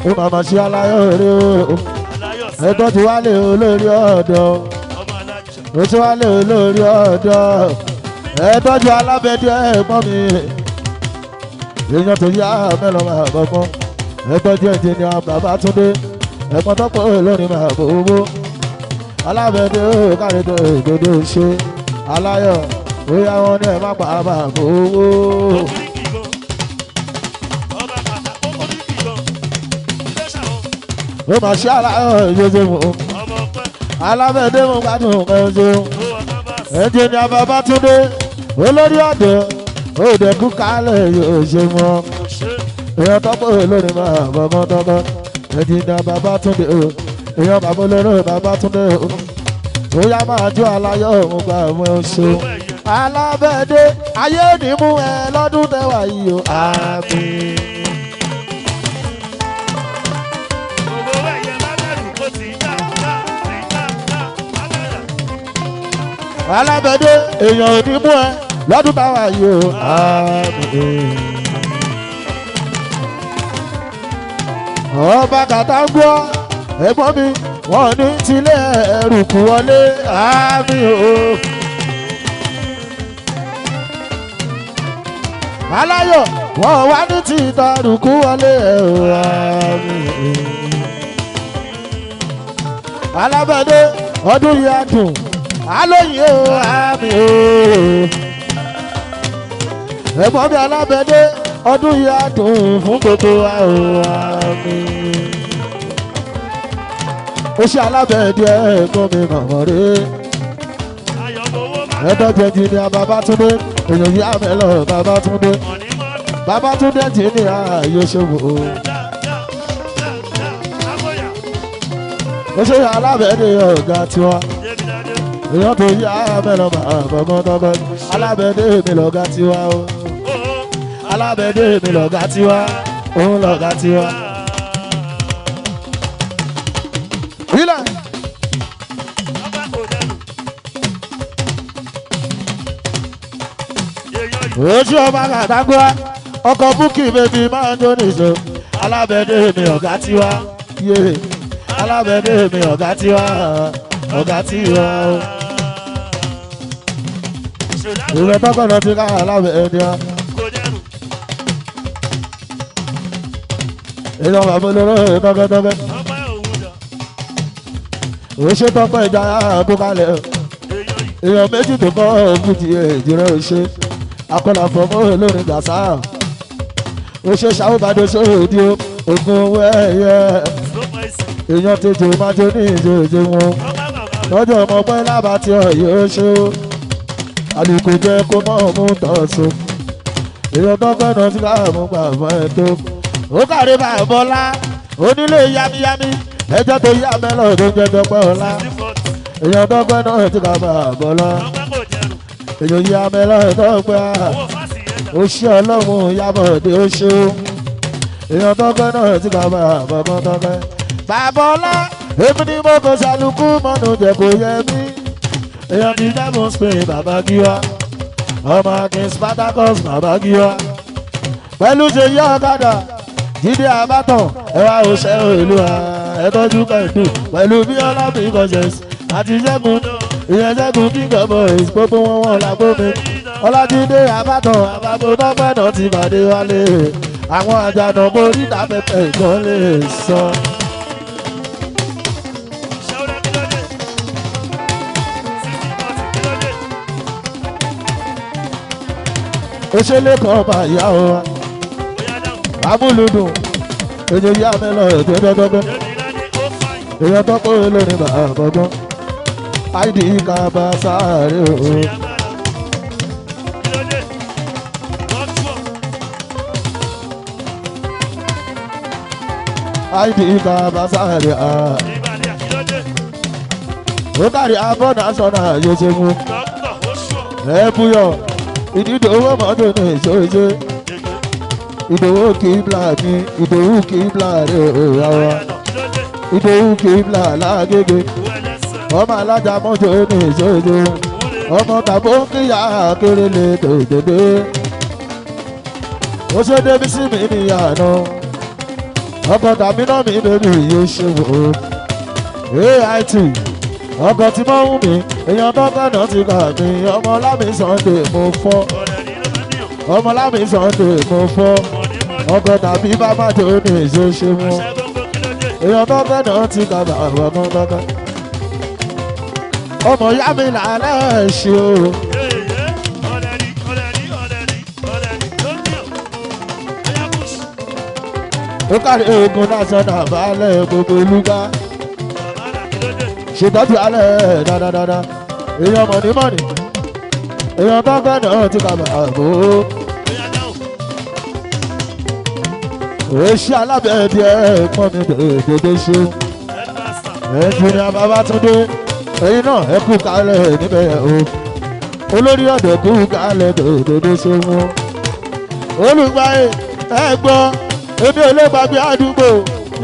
ó máa ma ṣe aláyọ̀ rẹ o ẹ̀gbọ́n ti wálé olórí ọ̀dọ́ ó ti wálé olórí ọ̀dọ́ ẹ̀tọ́jú alábẹ́dẹ́ ẹ̀gbọ́n mi èèyàn tó yá àmẹ́lọ máa bọ̀ mọ́ ẹ̀tọ́jú ẹ̀jẹ̀ ni Babátúndé ẹ̀gbọ́n tó pẹ́ olórí máa bọ̀ owó alábẹ́dẹ́ ó kárí tó ìgbòdo ṣe aláyọ̀ ó yá wọn ní ẹ̀ má pa àbá owó. ó mà ṣe aláyọ̀ ìyóṣe mọ́ alábẹ́dẹ́ mo gbádùn ẹ̀ṣẹ̀ ẹ̀jẹ̀ ni Babátúndé olórí ọ̀dọ́ ó dẹ̀kú kálẹ̀ yóò ṣe mọ́ èèyàn tọ́pọ̀ olórí máa bọ̀ mọ́ tọ́pọ̀ ẹ̀jẹ̀ ni Babátúndé o èèyàn bàbá olóró Babátúndé ó yá máa jó aláyọ̀ òun gba àwọn oṣù alábẹ́dẹ́ ayé ní mú ẹ lọ́dún tẹ́wà yìí o àmín. alábẹ́dẹ́ èèyàn ò ní mú ẹ lọ́dún tẹ́wà yìí o àmín. ọba Kàtàngúà ẹ̀gbọ́n mi wọ́n ní tilé ẹrù kú wọlé àmì o. aláyọ̀ wọ́n wá ní ti ìtàrùkú wọlé àmì o. alábẹ́dẹ́ ọdún yìí á dùn alóyè o àmì o. ẹ̀gbọ́n mi alábẹ́dẹ́ ọdún yìí á dùn fún gbogbo wa o àmì. ó ṣe alábẹ́ẹ̀dẹ́ ẹ̀gbọ́n mi mọ̀mọ́ rẹ̀ ẹ̀dọ́jẹ́ jí ni Babátúndé èèyàn yá mẹ́lọ Babátúndé bàbá tún dé tí ní ààyè ṣòwò ó ṣe alábẹ́dẹ ọ̀gá tiwa èèyàn tó yá mẹ́lọ bàbọ̀gán tọ́gọ́ alábẹ́dẹ mi lọ́gá tiwa o alábẹ́dẹ mi lọ́gá tiwa òun lọ́gá tiwa. Ilẹ̀. Ojú ọba kàdágbá ọkọ̀ búkì bèbí máa ń jó nìṣó alábẹ́dẹ mi ọ̀gá tiwa yé alábẹ́dẹ mi ọ̀gá tiwa ọ̀gá tiwa o. Ìwé tọ́kọ̀nà ti ká alábẹ́dẹ wa. Ìjọba bolóró tọ́kẹ́tọ́kẹ́. Ó ṣe tọ́pọ̀ ìjà àbúkalẹ̀ èèyàn méjì tó kọ́ òkúti èjìrẹ́ òṣè akọ́là fọmọ́ olórin gàṣà ó ṣe ṣàwùbàdó sóòdì ogun owó ẹ̀yẹ èèyàn tètè máa jó ní ìjòjò wọn lọ́jọ́ ọmọ pẹ́ lábàtí ọ̀yẹ́ ó ṣe ó àlùkò jẹ́ kó mọ́ mú tọ̀sùn èèyàn tó fẹ́ràn sí káàmù pàmò ẹ̀ tó ó kàrí bàbọ́lá onílé yámiyámi ẹjọ́ tó yá mẹ́lọ̀ tó jẹ́ tọpẹ́ ọ̀la èèyàn tọpẹ́ náà ti ká bàbọ́lá èèyàn yá mẹ́lọ̀ tọpẹ́ ó ṣe ọlọ́run yábọ̀dé ó ṣe ó èèyàn tọpẹ́ náà ti ká bàbọ́lá tọpẹ́ bàbọ́lá èmi ni mo kò ṣàlùkù mọ́nú jẹ́ kó yẹ mí èèyàn ti dẹ́mọ̀ spain bàbá gíwá ọmọ akin spartacus bàbá gíwá pẹ̀lú ṣe yí ọ̀kadà jíde àbátàn ẹwà òṣè olúwa ẹtọ́jú kẹ̀dù pẹ̀lú bí ọlọ́bì conscious àti ṣẹ́gun ìyẹn ṣẹ́gun king of boys gbogbo wọn wọn làgbó mi ọlájídé àbátàn àbábọ̀ tọ́pẹ́ náà ti pàdé wálé àwọn àjànà boríta pẹpẹ ìkan lè sọ. òṣèlè kan bá yà ó wa amúlùdùn èyí yá mi lọ ètò ẹgbẹgbẹ èyí tọpọ olórin bàbọgbọn id kaba sáré o. id kaba sáré a. ó kárí abọ́ national yóò ṣe mú ẹ búyọ̀ ìdídòwò mọ́tò ní ìṣòṣe. Ìdòwú kìbla ni Ìdòwú kìbla rẹ̀ òyàwó Ìdòwú kìbla lágége ọmọ alájà mọ́tò ní ìṣòro ọmọ tàbó kíyà kéré lè tòdòdó ó ṣe débi sí mi níyànà ọkọ̀ tàbí náà mi lórí yóò ṣe wò AIT ọkọ̀ tí mọ́ wù mí èèyàn tó kànáà ti kà mí ọmọ lámì Sunday mo fọ́ ọmọ lámì Sunday mo fọ́ ọkọ̀ tàbí bàbá tó ní ìṣoṣe mú èèyàn tó fẹ́ náà ti kà bàbá kan kankan ọmọ yá mi làálẹ̀ ṣe o. ó kárí ogun national balẹ̀ gbogbo olúgbà ṣètọ́jú alẹ́ dáadáa èèyàn mọ̀nìmọ̀nì èèyàn tó fẹ́ náà ti kà bàbá èsì alábẹ́ẹ̀dì ẹ̀pọ́n mi dòdò ṣe ẹ̀jìnìà Babátúndé èyí náà ẹ kú kálẹ̀ níbẹ̀ o olórí ọ̀dọ̀ kú kálẹ̀ dòdò ṣe wọn olùgbàyè ẹ gbọ́ èmi ò lè gbàgbé àdúgbò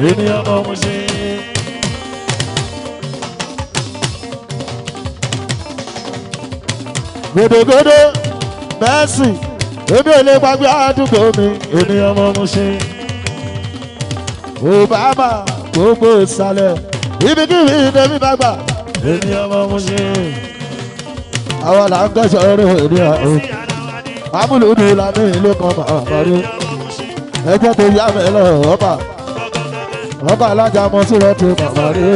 ènìyàn mọ̀ mo ṣe. gòdògòdò Mercy èmi ò lè gbàgbé àdúgbò mi ènìyàn mọ̀ mo ṣe. Obama gbogbo ìsàlẹ̀ ibikíbi ìdẹ́bí bá gbà ènìyàn mọ̀ mo ṣe. àwọn là ń kẹ́sọ̀ rẹ̀ ènìyàn o amúlùdù làmì ìlú kan màmá ẹjẹ́ tó yá mi lọ ọba alájà mọ́ sí rẹ̀ tó màmá rí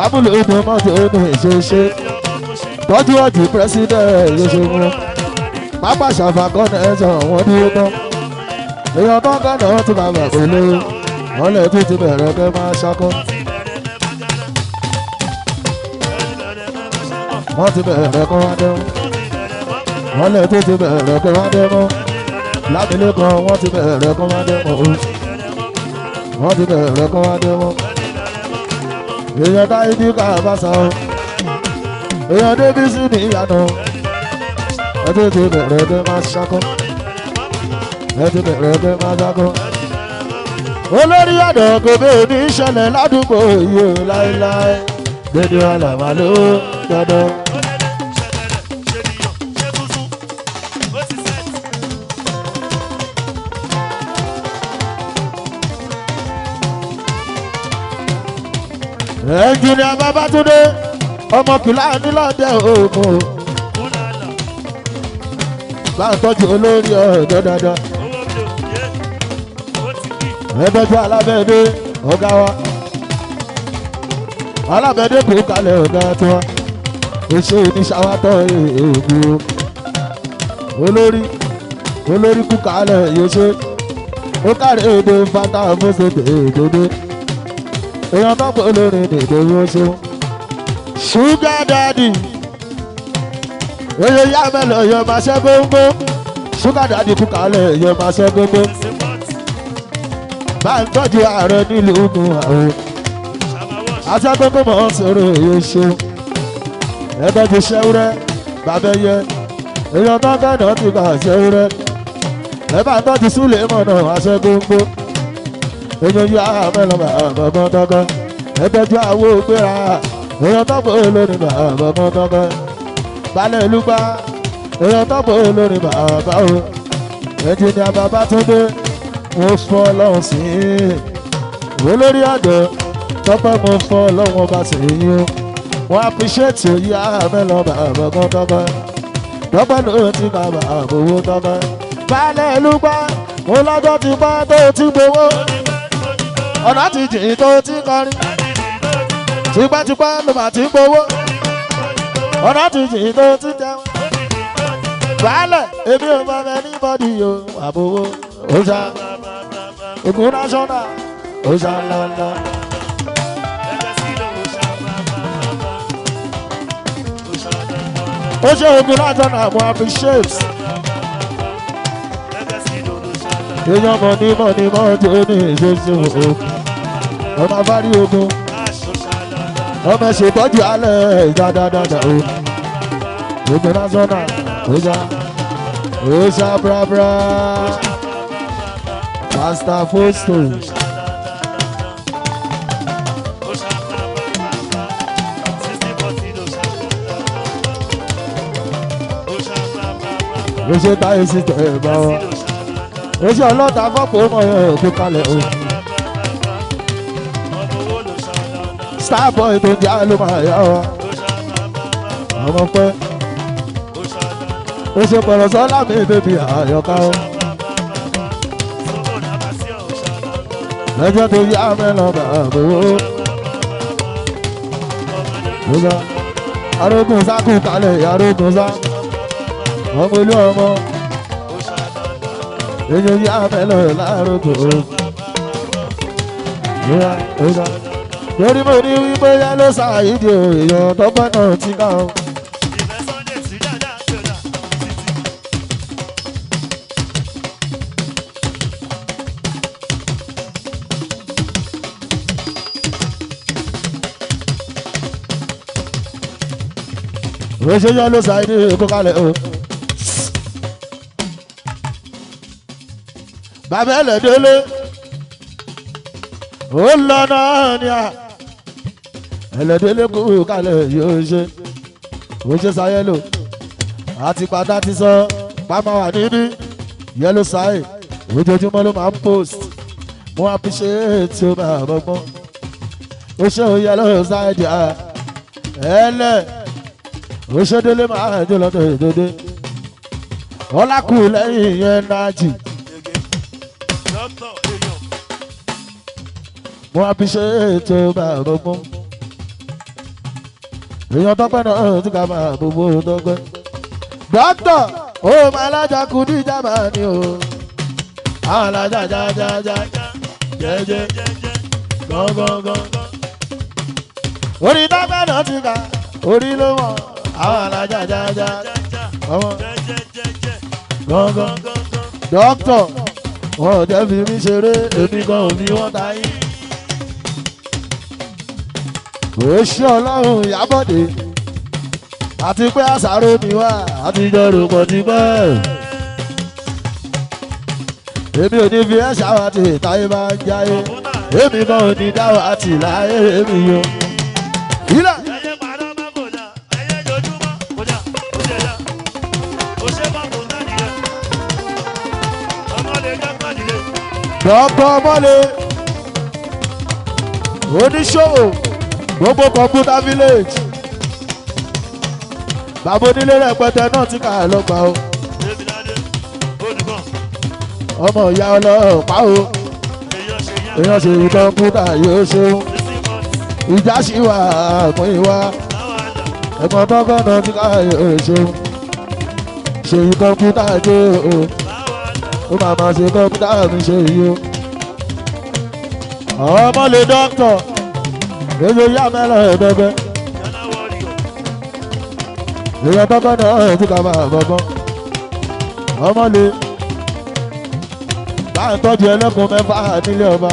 amúlùdù mọ́tò ní ìṣeṣe tọ́jú ọ̀jù pírẹ́sídẹ̀ẹ́ ìṣòwò pápá ṣàfàkọ́nà ẹ̀sán wọn dúró tán èèyàn tó ń kànáà wọn ti bàbà pẹ̀lú wọn lè tún ti bẹ̀rẹ̀ kẹ́ máa ṣakọ́ wọ́n ti bẹ̀rẹ̀ kọ́ wá dẹ́mú wọ́n lè tún ti bẹ̀rẹ̀ kọ́ wá dẹ́mú lábìlẹ̀ kan wọ́n ti bẹ̀rẹ̀ kọ́ máa dé mọ́ o wọ́n ti bẹ̀rẹ̀ kọ́ máa dé mọ́ èèyàn táyé bí ká bá sa o èèyàn débi sí ní ìyànà ẹ ti bẹ̀rẹ̀ kẹ́ máa ṣakọ́ ẹ ti bẹ̀rẹ̀ kẹ́ máa ṣakọ́ olórí ọ̀dọ̀ kò bẹ́ẹ̀ ní ìṣẹ̀lẹ̀ ládùúgbò yìí o láéláé gbẹ̀dẹ̀ ọ̀làmà ló dandan. ẹnjìnìà Babátúndé ọmọ kìlá nílọ́dẹ òògùn bá ń tọ́jú olórí ọ̀dọ́ dandan ẹgbẹ́jọ́ alábẹ́dé ọ̀gá wa alábẹ́dé kò kalẹ̀ ọ̀gá tó wa èso oníṣàwátọ̀ èègùn olórí kú kalẹ̀ yóò ṣe ó kárẹ̀ èdè fata fóso dèdè èèyàn tó pọ̀ olórin dèdè wọ́n ṣe ṣúgà dádì èyí yá mẹ́lẹ̀ yọ máa ṣẹ́ gbóngbó ṣúgà dádì kú kalẹ̀ yọ máa ṣẹ́ gbóngbó bá ń tọ́jú ààrẹ nílùú nù àwọn aṣẹ́gbóngbó mọ̀ ń sọ̀rọ̀ èyí ṣe ẹgbẹ́ ti ṣẹ́wúrẹ́ bàbẹ́yẹ èèyàn tó kẹ́nà ti gbà ṣẹ́wúrẹ́ ẹ bá ń tọ́jú súlẹ̀ mọ̀ náà aṣẹ́gbóngbó èèyàn yá mẹ́lẹ̀ bàbá tọ́kọ́ ẹgbẹ́jọ́ àwọ̀ gbéra èèyàn tó pọ̀ olórin bàbá tọ́kọ́ balẹ̀ ìlú gbá èèyàn tó pọ̀ olórin bàbá o ẹnjìnìà Babátúndé mo fọ́ ọlọ́run sí i olórí àjọ tọ́pẹ́ mo fọ́ ọlọ́run ọba sí i o wọ́n appreciate òyì àmẹ́lọ bàbá kan tọ́pẹ́ ló ti ka bàbá owó tọ́pẹ́ balẹ̀ ìlú gbá mo lọ́jọ́ ti pa tó ti gbowó ọ̀nà ti jìn tó ti kọrin tipẹ́tipẹ́ ló bá ti gbowó ọ̀nà ti jìn tó ti jẹun balẹ̀ èmi ò mọ bẹ níbọ̀dì o àbówó ọ̀ṣà Ògùn national ọ̀ṣà ńláńlá. ó ṣe Ògùn national mo appreciate èèyàn mọ̀ tó ní ìṣoṣo ọmọ afárí ogun ọmọ ṣètọ́jú alẹ́ ìjà dáadáa o Ògùn national ọ̀ṣà brabra pastor fosto ó ṣe táyé sí tẹ̀ ẹ̀ bá wa ó ṣe ọlọ́ta fọ́pọ̀ ọmọ ẹ̀ kó kalẹ̀ o starboy tó ń jẹ́ ló máa yá wa ọmọ pẹ́ ó ṣe pọ̀rọ̀ sọ́lá mi bèbí àyọká o lẹ́jọ́ tó yá mẹ́lọ bàbá owó arógùn sákùn kalẹ̀ arógùn sá ọmọ olú ọmọ èyí yá mẹ́lọ lárógùn lórí mo ní wípé yá ló ṣàyídì èèyàn tọ́pẹ́ náà ti ká o. ó ṣe yá ló ṣàyídì kó kalẹ̀ o. bàbá ẹlẹ́dẹ́lẹ́ ó lọ náà ni à ẹlẹ́dẹ́lẹ́ kú kalẹ̀ yóò ṣe ó ṣe sáyẹ́lò àti padà ti sọ pàmò wà níbí yẹ́lò sáyé ojoojúmọ́ ló máa ń post mo appreciate tí ó máa bọ́gbọ́n ó ṣe ó yẹ́lò sáyé jà ẹlẹ́ ó ṣe délé máa jó lọ́dọ̀ ìdódé ọlákù lẹ́yìn yẹn náà jì. mo appreciate tó máa bọ́gbọ́n èèyàn tọ́pẹ́ náà tí ká máa gbogbo tọ́pẹ́. dókítà ó máa lájà kú ní ìjàmbá ni o àwọn alájà jájájá jẹjẹ gángan. orí tọ́pẹ́ náà ti ká orí ló mọ̀ àwọn alájà jájá ọmọ gángan. dókítà wọn ò jẹ́ fi mí ṣeré èmi gan ò ní wọ́n ta yín. òṣì ọlọ́run Ìyábọ̀dé àti pé àṣàrò mi wá àtijọ́ rògbò ti pẹ́. èmi ò ní fi ẹ́ ṣàwátì táyé bá ń jáyé èmi kan ò ní dáwọ́ àti láyé èmi yó. ilẹ̀. dọ́kọ̀ mọ́lẹ̀ oníṣòwò gbogbo kọ̀mpútà village bàbá onílé rẹpẹtẹ náà ti kà á lọ́gbà o. ọmọ ìyá ọlọ́pàá o èèyàn ṣe kọ̀mpútà yóò ṣeun ìjà sí wà fún ìwà ẹ̀gbọ́n tọ́kọ̀ náà ti kà á yóò ṣeun ṣe kọ̀mpútà jó o ó máa ma ṣe kọ̀mpútà mi ṣe yìí o. ọmọ lè dọ́kítọ̀ èyí yá mẹ́lẹ̀ ẹ̀dọ́gbẹ́ èèyàn tọ́kọ̀ náà ti kà máa bọ̀bọ̀ ọmọ lè bá ń tọ́jú ẹlẹ́kùn mẹ́fà nílé ọba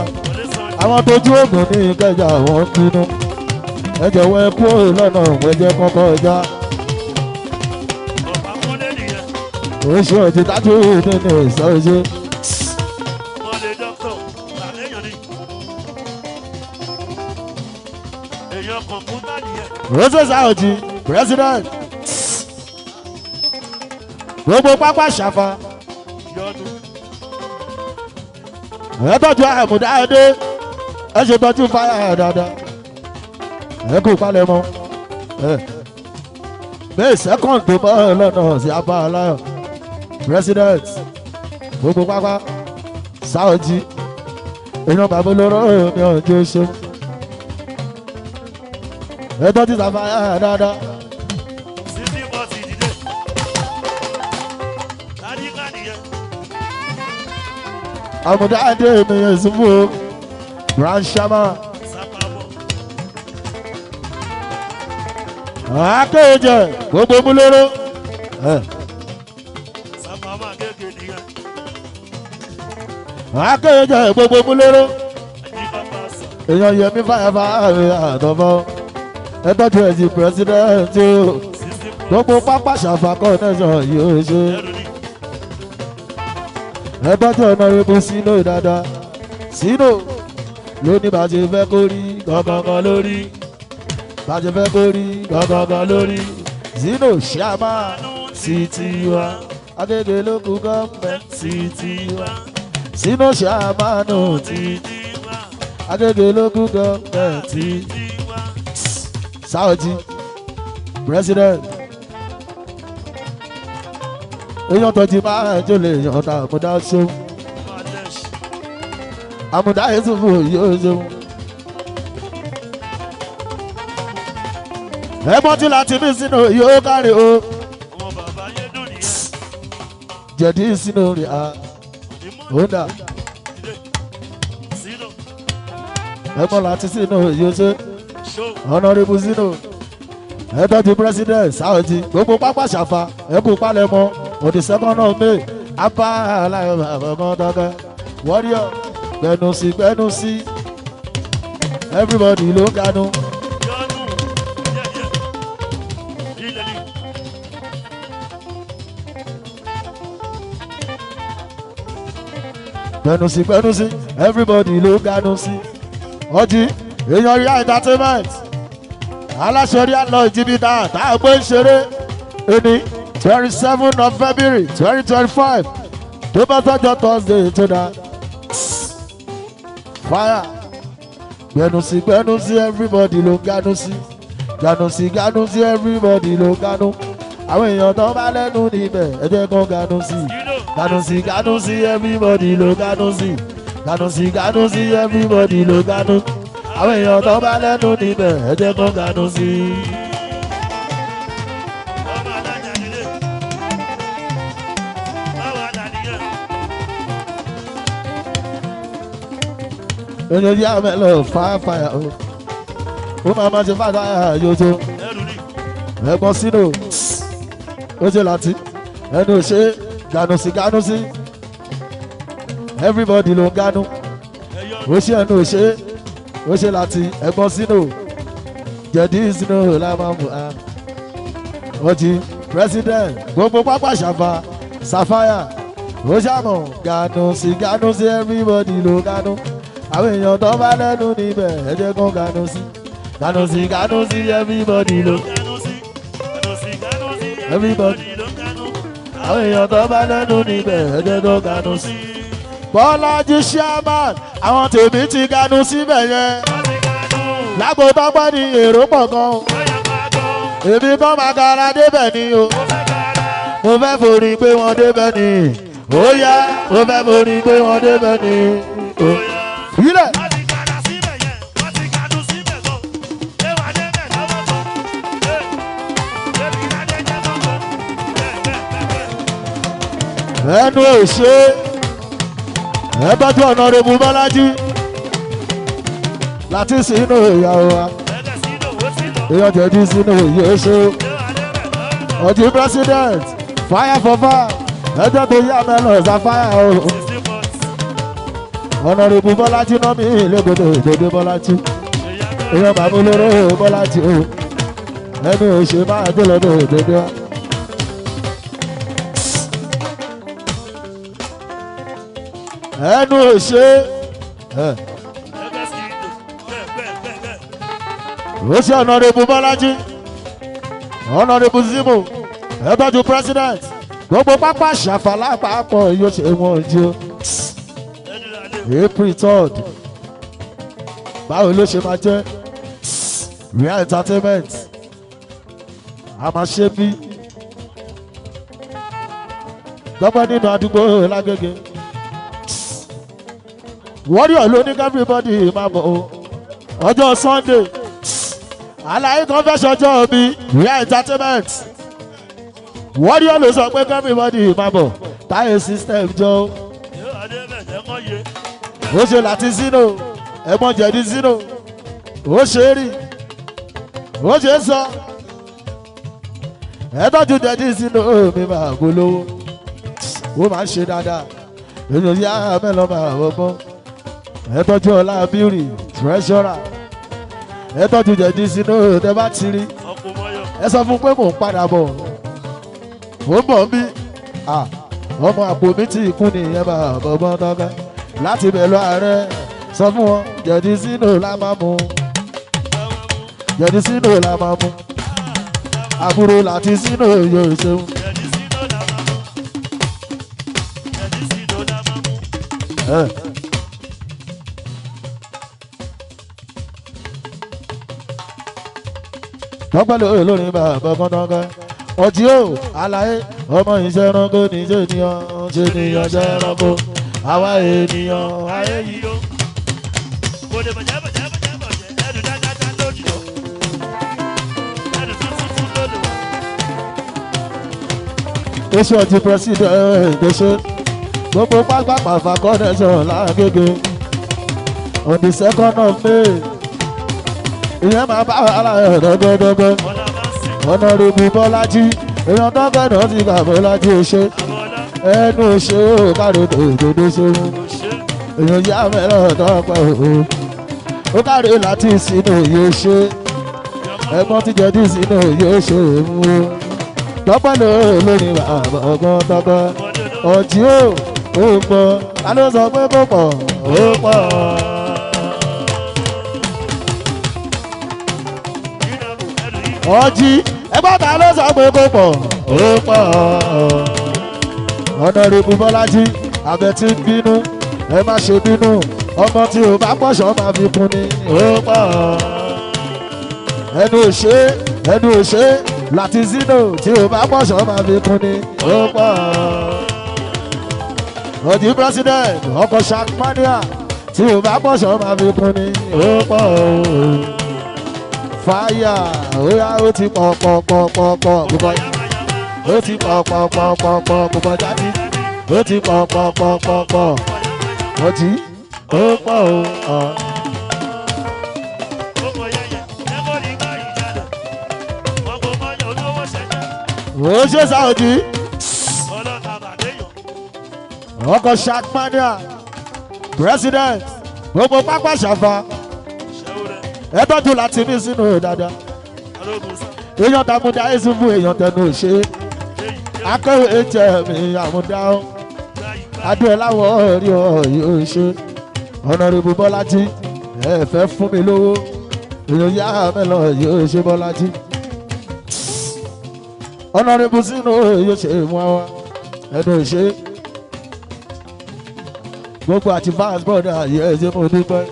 àwọn tójú ògùn ní Ìkẹjà wọ́n bínú ẹ jọ̀wọ́ ẹ kú lọ́nà ẹ̀jẹ̀ kọ́kọ́ ẹja oṣù ọ̀tí tájú nínú ìsọ̀ọ́sẹ́. Rose Saoji president gbogbo pápá ṣàfà ẹ tọ́jú àmúdá ẹdẹ ẹ ṣe tọ́jú fáyà dáadáa ẹ kú palẹ̀ mọ́ bẹ́ẹ̀ second tó bọ́ lọ́nà sí apá aláyọ̀ president gbogbo pápá Saoji èèyàn bàbá olóró mi ò jẹ́ ṣe ẹ tọ́jú fáyà dáadáa. àmúdá ẹdẹ mi yẹn ṣubú Grand Shama akéèjẹ gbogbo múlẹ́rọ́ akéèjẹ gbogbo múlẹ́rọ́ èèyàn yẹmi fàyàfà àtọ̀fọ́ ẹ tọ́jú ẹ̀sìn pírẹsidẹ́ǹtì gbogbo pápá ṣàfàkọ́ nẹ́sàn yóò ṣe ẹ tọ́jú ọ̀nà epo sínú dáadáa sínú lóní bàjẹ́ fẹ́ kó rí gangan lórí bàjẹ́ fẹ́ kó rí gangan lórí sínú ṣàmà sí tiwa Agége lókù gọ́ọ̀mẹ̀ntì sí tiwa sínú ṣàmà nù tiwa Agége lókù gọ́ọ̀mẹ̀ntì Saoji president èèyàn tó ti máa ń jòlè èèyàn tá àmúdá ṣeun àmúdá Yusufu yóò ṣeun ẹ̀gbọ́n tí láti mí sínú yóò kárí o jẹ̀dí sínú rí a òǹdà ẹ̀gbọ́n láti sínú yóò ṣe honorable sínú ẹ̀tọ́ ti president Saoji gbogbo pápá ṣàfà ẹ̀kú palẹ̀mọ́ on the 2nd of May apá aláyọ̀ àbọ̀mọ́ dọ́gẹ́ warrior gbẹnu sí everybody ló ganu. gbẹnu sí everybody ló ganu sí ọjí èèyàn rí entertainment aláṣọ rí àlọ́ ìjìbìtà tá a gbé ń ṣeré ẹni 27 of February 2025 tó bá tọ́jọ́ Thursday tó dá fire gbẹnu sí everybody ló ganu sí everybody ló ganu àwọn èèyàn tó bá lẹ́nu níbẹ̀ ẹ jẹ́ kó ganu sí everybody ló ganu sí everybody ló ganu àwọn èèyàn tó bá lẹ́nu níbẹ̀ ẹ jẹ́ kó ganu sí. èèyàn yá mẹ́lọ̀ fáfáyà ó máa ma ṣe fáfáyà yóò tó ẹ̀gbọ́n sínú ó ṣe láti ẹnu ṣe ganu sí everybody ló ń gánú ó ṣe ẹnu ó ṣe láti ẹ̀gbọ́n sínú jẹ̀dí sínú lámàmù ọtí president gbogbo pápá ṣàfà Sapphire ó ṣàmọ̀ gánú sí everybody ló gánú àwọn èèyàn tó bá lẹ́nu níbẹ̀ ẹ jẹ́ kó gánú sí everybody ló everybody àwọn èèyàn tó bá lẹ́nu níbẹ̀ ẹ jẹ́ kó gánú sí. Bọ́lájí chairman àwọn tèmi ti gánú síbẹ̀ yẹn lágbo tọ́pẹ́ ní èrò pọ̀ gan èmi kan máa gara débẹ̀ ni o mo fẹ́ forí pé wọ́n débẹ̀ ni ó yá mo fẹ́ forí pé wọ́n débẹ̀ ni o. Ilẹ̀. Ẹnu òṣè ẹ bọ́jú ọ̀nà rẹ̀mú Bọ́lájí láti sínú ìyàwó wa èèyàn jẹ̀dí sínú yóò ṣe ọ̀jì president fire for fire ẹjọ́ tó yá mẹ́lọ̀ Sapphire o ọ̀nà rẹ̀mú Bọ́lájí náà mi lẹ́gbẹ̀dẹ̀ ìdòdó Bọ́lájí èèyàn bàbá olóró Bọ́lájí o ẹnu òṣè máa dé lọ́dọ̀ ìdòdó wa. Ẹnu òṣè òṣè Honorable Bọ́lájí Honorable Zimo ẹgbẹ́jú president gbogbo pápá ṣàfàlà àpapọ̀ yóò ṣe wọ́n jí o April 3rd báwo ló ṣe máa jẹ́ Real Entertainment a máa ṣe bí gbọ́gbọ́ nínú àdúgbò lágbègbè. Warrior ló ní everybody máa bọ̀ o ọjọ́ Sunday àlàyé kan fẹ́ ṣọjọ́ bí Real Entertainment Warrior ló sọ pé everybody máa bọ̀ táyé system jọ ó ṣe láti Zino ẹ̀gbọ́n jẹ̀dí Zino ó ṣe rí ó ṣe sọ ẹ̀tọ́jú jẹ̀dí Zino mi máa bolówó ó máa ń ṣe dáadáa èèyàn yá mẹ́lọ́ máa wọ́pọ̀ ẹ tọ́jú ọlá bíúrì treasurer ẹ tọ́jú jẹ̀dí sínú tẹ bá ti rí ẹ sọ fún pé mò ń padà bọ̀ ó ń bọ̀ bí ọmọ àpò mi ti kú nìyẹn bá bọ̀bọ̀n tọ́ka láti bẹ̀ lọ ààrẹ sọ fún wọn jẹ̀dí sínú la máa mú jẹ̀dí sínú la máa mú àbúrò láti sínú yóò ṣeun. Tọ́pẹ́ lórí bàbá kọ́ńtọ́kẹ́ ọtí o àlàyé ọmọ iṣẹ́ ẹranko níṣẹ́ ènìyàn ṣe ènìyàn ṣe ẹranko àwa ènìyàn ayé yìí o. Oṣù ọtí president ẹ̀ẹ́dẹ́sẹ̀ gbogbo pápá pàfà connection lágége on the 2nd of May. Ìyẹn máa bá wàhálà ẹ̀ dọ́gbẹ́dọ́gbẹ́ Honorable Bọ́lájí èèyàn dọ́gbẹ́ náà ti gbà Bọ́lájí ṣe ẹnu ṣe ó kárí òdòdó ṣe mú èèyàn yá mẹ́rọ̀ dọ́pẹ́ ó kárí láti sínú yóò ṣe ẹ̀gbọ́n ti jẹ̀dí sínú yóò ṣe mú dọ́pẹ́ lórí bàbá ọgbọ́n dọ́pẹ́ ọ̀jí ó pọ̀ ta ló sọ pé kò pọ̀ ó pọ̀. Ọjí ẹgbọ́n ta ló sọ pé kò pọ̀ ó pọ̀. Honorable Bọ́lájí abẹ tí ń bínú ẹ má ṣe bínú ọmọ tí ò bá pọ̀ṣọ́ máa fi kún ni ó pọ̀. ẹnu òṣè láti Zino tí ò bá pọ̀ṣọ́ máa fi kún ni ó pọ̀. Ọjí president ọkọ̀ Sharkmania tí ò bá pọ̀ṣọ́ máa fi kún ni ó pọ̀. Fáyà óyá ó ti pọ̀ gbogbo ó ti pọ̀ gbogbo jáde ó ti pọ̀ ọtí ó pọ̀ ó. Ó ṣe Saudi ọkọ̀ Sharkmania president gbogbo pápá ṣàfà ẹ tọ́jú láti ní sínú dáadáa èèyàn tàmúdá ẹ̀sùnfù èèyàn tẹnu òṣè akẹ́wé ẹ̀jẹ̀ mi àmúdá adúlẹ̀ láwọ̀ rí yóò ṣe ọ̀nàrẹ́bù bọ́lájí ẹ fẹ́ fún mi lówó èèyàn yá mẹ́lọ̀ yóò ṣe bọ́lájí ọ̀nàrẹ́bù sínú yóò ṣe mú wa ẹnu òṣè gbogbo àti fans bọ́ọ̀dà yẹ ẹ ṣe mo dúpẹ́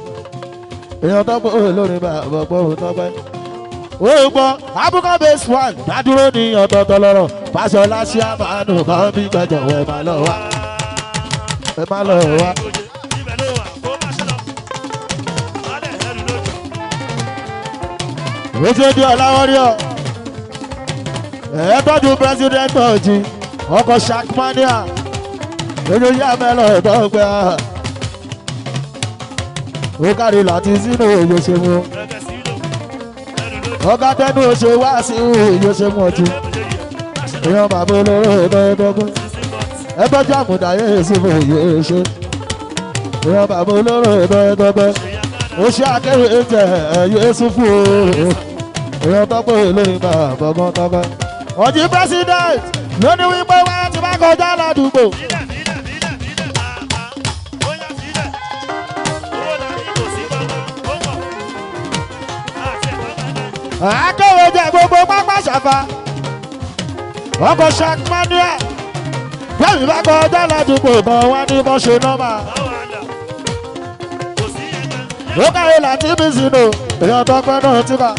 èèyàn tọ́pọ̀ lórí bàbá gbọ́hùn tọ́pẹ́ ó gbọ́ abúkọ́ base one dádúró ní ọ̀tọ̀ọ̀tọ̀ lọ́rọ̀ Fáṣọlá ṣí àmàánù kan bí gbẹ̀jọ̀ ẹ má lọ wá ẹ má lọ wá. ojú ojú ọ̀làwọ̀ rí ọ ẹ̀ tọ́jú president ọ̀jì ọkọ̀ Sharkmania ojú yá mẹ́lọ̀ ẹ̀tọ́ pé ó kárí láti sínú òye ṣe mú ọgá tẹnu òṣè wá sí òye ṣe mú ọtí èèyàn bàbá olóró ẹ̀ẹ́dọ́gbọ̀n ẹgbẹ́jọ́ àmúdáyé sí fún òye ṣe èèyàn bàbá olóró ẹ̀ẹ́dọ́gbọ̀n ó ṣe akẹ́rù ẹ̀jẹ̀ ẹ̀yẹ sún fún èèyàn tọ́pọ̀ lórí bàbá ọgbọ́n tọ́pẹ́ ọjí president lóní wípé wá ti bá kọjá ládùúgbò. akẹ́wé jẹ gbogbo pápá ṣàfà ọkọ̀ Sharkmania lẹ́yìn bá kọjá ládùúgbò kan wá ní bọ́ ṣe nọ́mà ó káyé láti bí sínú èèyàn tọ́pẹ́ náà ti bá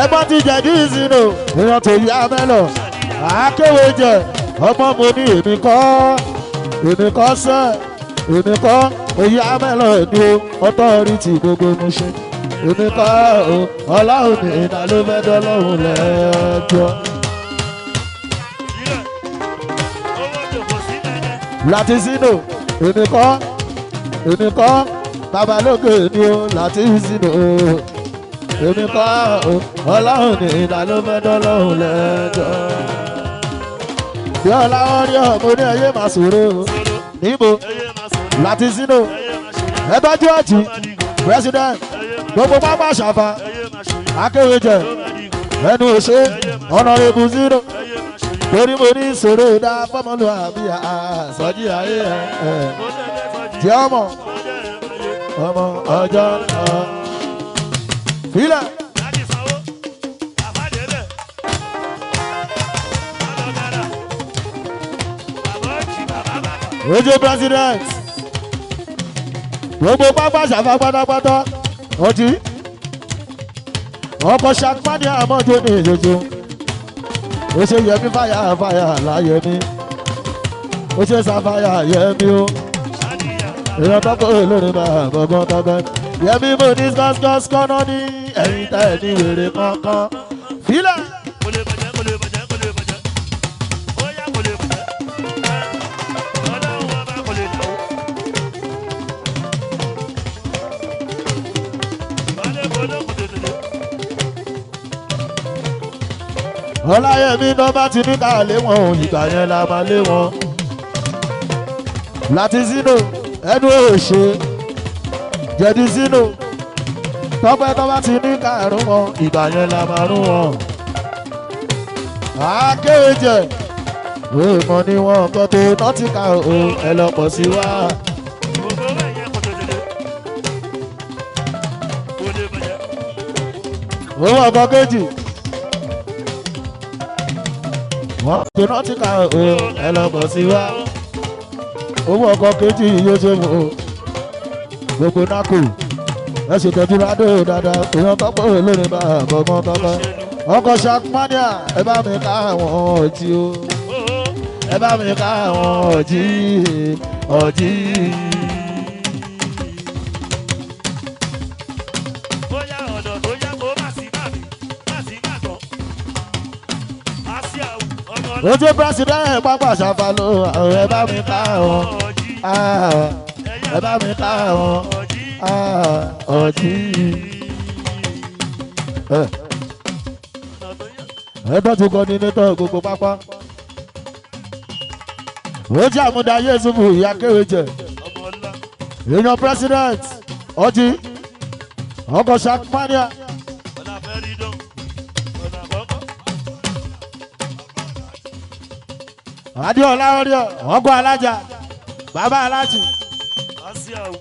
ẹgbọ́n ti jẹ̀dí ìsinú èèyàn tó yá mẹ́lọ̀ akẹ́wé jẹ ọmọ mo ní èmi kọ́ sẹ́ èmi kọ́ èyí amẹ́lọ̀ ní ọtọ́rìtì gbogbo mo ṣe èmi kọ́ ọlọ́run ní ìdá ló fẹ́ dọ́lọ́run lẹ́jọ́. láti sínú èmi kọ́ babalóge ni ó láti sínú èmi kọ́ ọlọ́run ní ìdá ló fẹ́ dọ́lọ́run lẹ́jọ́. bí ọláwọ́ rí ọmọ ní ẹyẹ máa sòrò níbo láti sínú ẹ tọ́jú ọ̀jì president gbogbo pápá ṣàfà akẹ́wé jẹ ẹnu òṣè ọ̀nàrẹ́bù zero torí mo ní ìṣòro dá fọ́mọ́lù àbí àsọjí ayé ẹ̀ tí ọmọ ọjọ́ fílẹ̀. ojú president gbogbo pápá ṣàfà pátápátá ọtí ọkọ̀ Sharkmania àmọ́jọ́ ní ìjọjọ́ ó ṣe yẹmí fàyà láyẹmí ó ṣe sàfàyà yẹmí ó èèyàn tọ́kọ̀ lórí bàbá ọgbọ́n tọ́gbẹ́ yẹmí mo ní skọ́skọ́ náà ní ẹ̀yìn tẹ́ ní wèrè kankan fílẹ̀. ọláyẹmí náà bá ti ní ká lé wọn ìgbà yẹn la máa lé wọn láti sínú ẹnu òṣè jẹ̀dí sínú tọ́pẹ́ tó bá ti ní ká rún wọn ìgbà yẹn la máa rún wọn. akéwé jẹ òmò ni wọn kọ́ tó nọ́ọ̀tì ká o ẹ lọ pọ̀ sí wa. owó ọkọ kejì wọ́n tó náà ti ka o ẹ lọ bọ̀ sí wa owó ọkọ̀ kejì yóò ṣe mú o gbogbo nákò ẹ ṣètọ́jú ládò dáadáa èèyàn tọ́pọ̀ lórí bá àbọ̀mọ́ tọ́pọ̀ ọkọ̀ Sharkmania ẹ bá mi ká àwọn ọ̀jì o ẹ bá mi ká àwọn ọ̀jì. ojú president pápá ṣàfà ló ẹ bá mi ká wọn ẹ bá mi ká wọn ọtí. ẹ tọ́jú coordinator gbogbo pápá ojú àmúdá yéésùfù ìyá kéwé jẹ èèyàn president ọjí ọkọ̀ Sharkmania. ọ̀nà fẹ́rí dán ọ̀nà àkọ́kọ́. Adéọlá ọ̀rẹ́ ọkọ̀ alájà bàbá alájì. àṣìá o.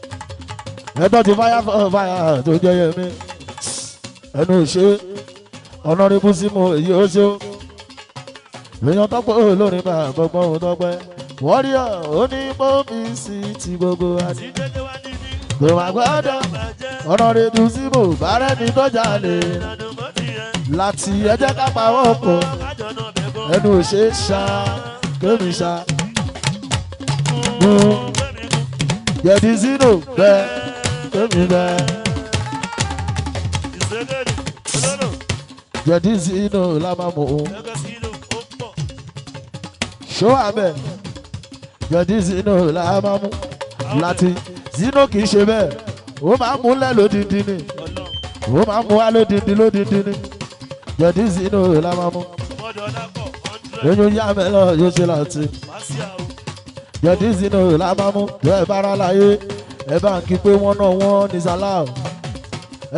ẹ̀tọ́ ti fáyà fáyà tó jẹ́ yẹmí ẹnu ìṣe ọ̀nàrẹ́bù símù èyí ó ṣe. èèyàn tọ́pọ̀ olórin bá gbọ́gbọ́n òun tọ́pẹ́ wọ́ríọ̀ onípòmí sí ti gbogbo àti. tí dédé wá ní ní. kò má gbọ́dọ̀ ọ̀nàrẹ́bù símù bárẹ́ni tó jalè ìlànà mọ́ ti yẹ. láti ẹjẹ́ ká pawọ́ pọ̀ kájọ náà bẹ̀ bọ́. ẹnu ìṣe ṣá kémi ṣá. fẹ́mi kú. Yẹ̀dí sínú bẹ́ẹ̀ kémi bẹ́ẹ̀. ìṣègùn olóró. Yẹ̀dí sínú lámàmù ẹgbẹ́ sínú ó pọ̀. ṣó àbẹ̀. Yẹ̀dí sínú lámàmù láti sínú kìí ṣe bẹ́ẹ̀ ó máa ń múlẹ̀ lódìdí ni ọlọ́run. ó máa ń mú wá lódìdí ni. Yẹ̀dí sínú lámàmù mọ́dọ̀ lápọ̀ 100. oyún yá mẹ́lọ yóò ṣe láti. àṣìá o. Yẹ̀dí sínú lámàmù yọ ẹ bára láyé ẹ bá ń kí pé wọ́n náà wọ́n ní sálá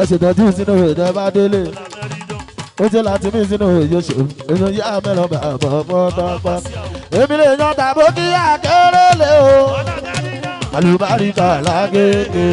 ẹ ṣètọ́jú sínú ìdẹ bá délé ọ̀nà fẹ́rí dán. ó ṣe láti mí sínú ìyóṣù oyún yá mẹ́lọ bàbá fọ́tọ́pá. àṣìá o. èmi lè yan tàbó kí akéré lé o ọ̀nà fẹ́rí dán. àlùbáríkà lágége.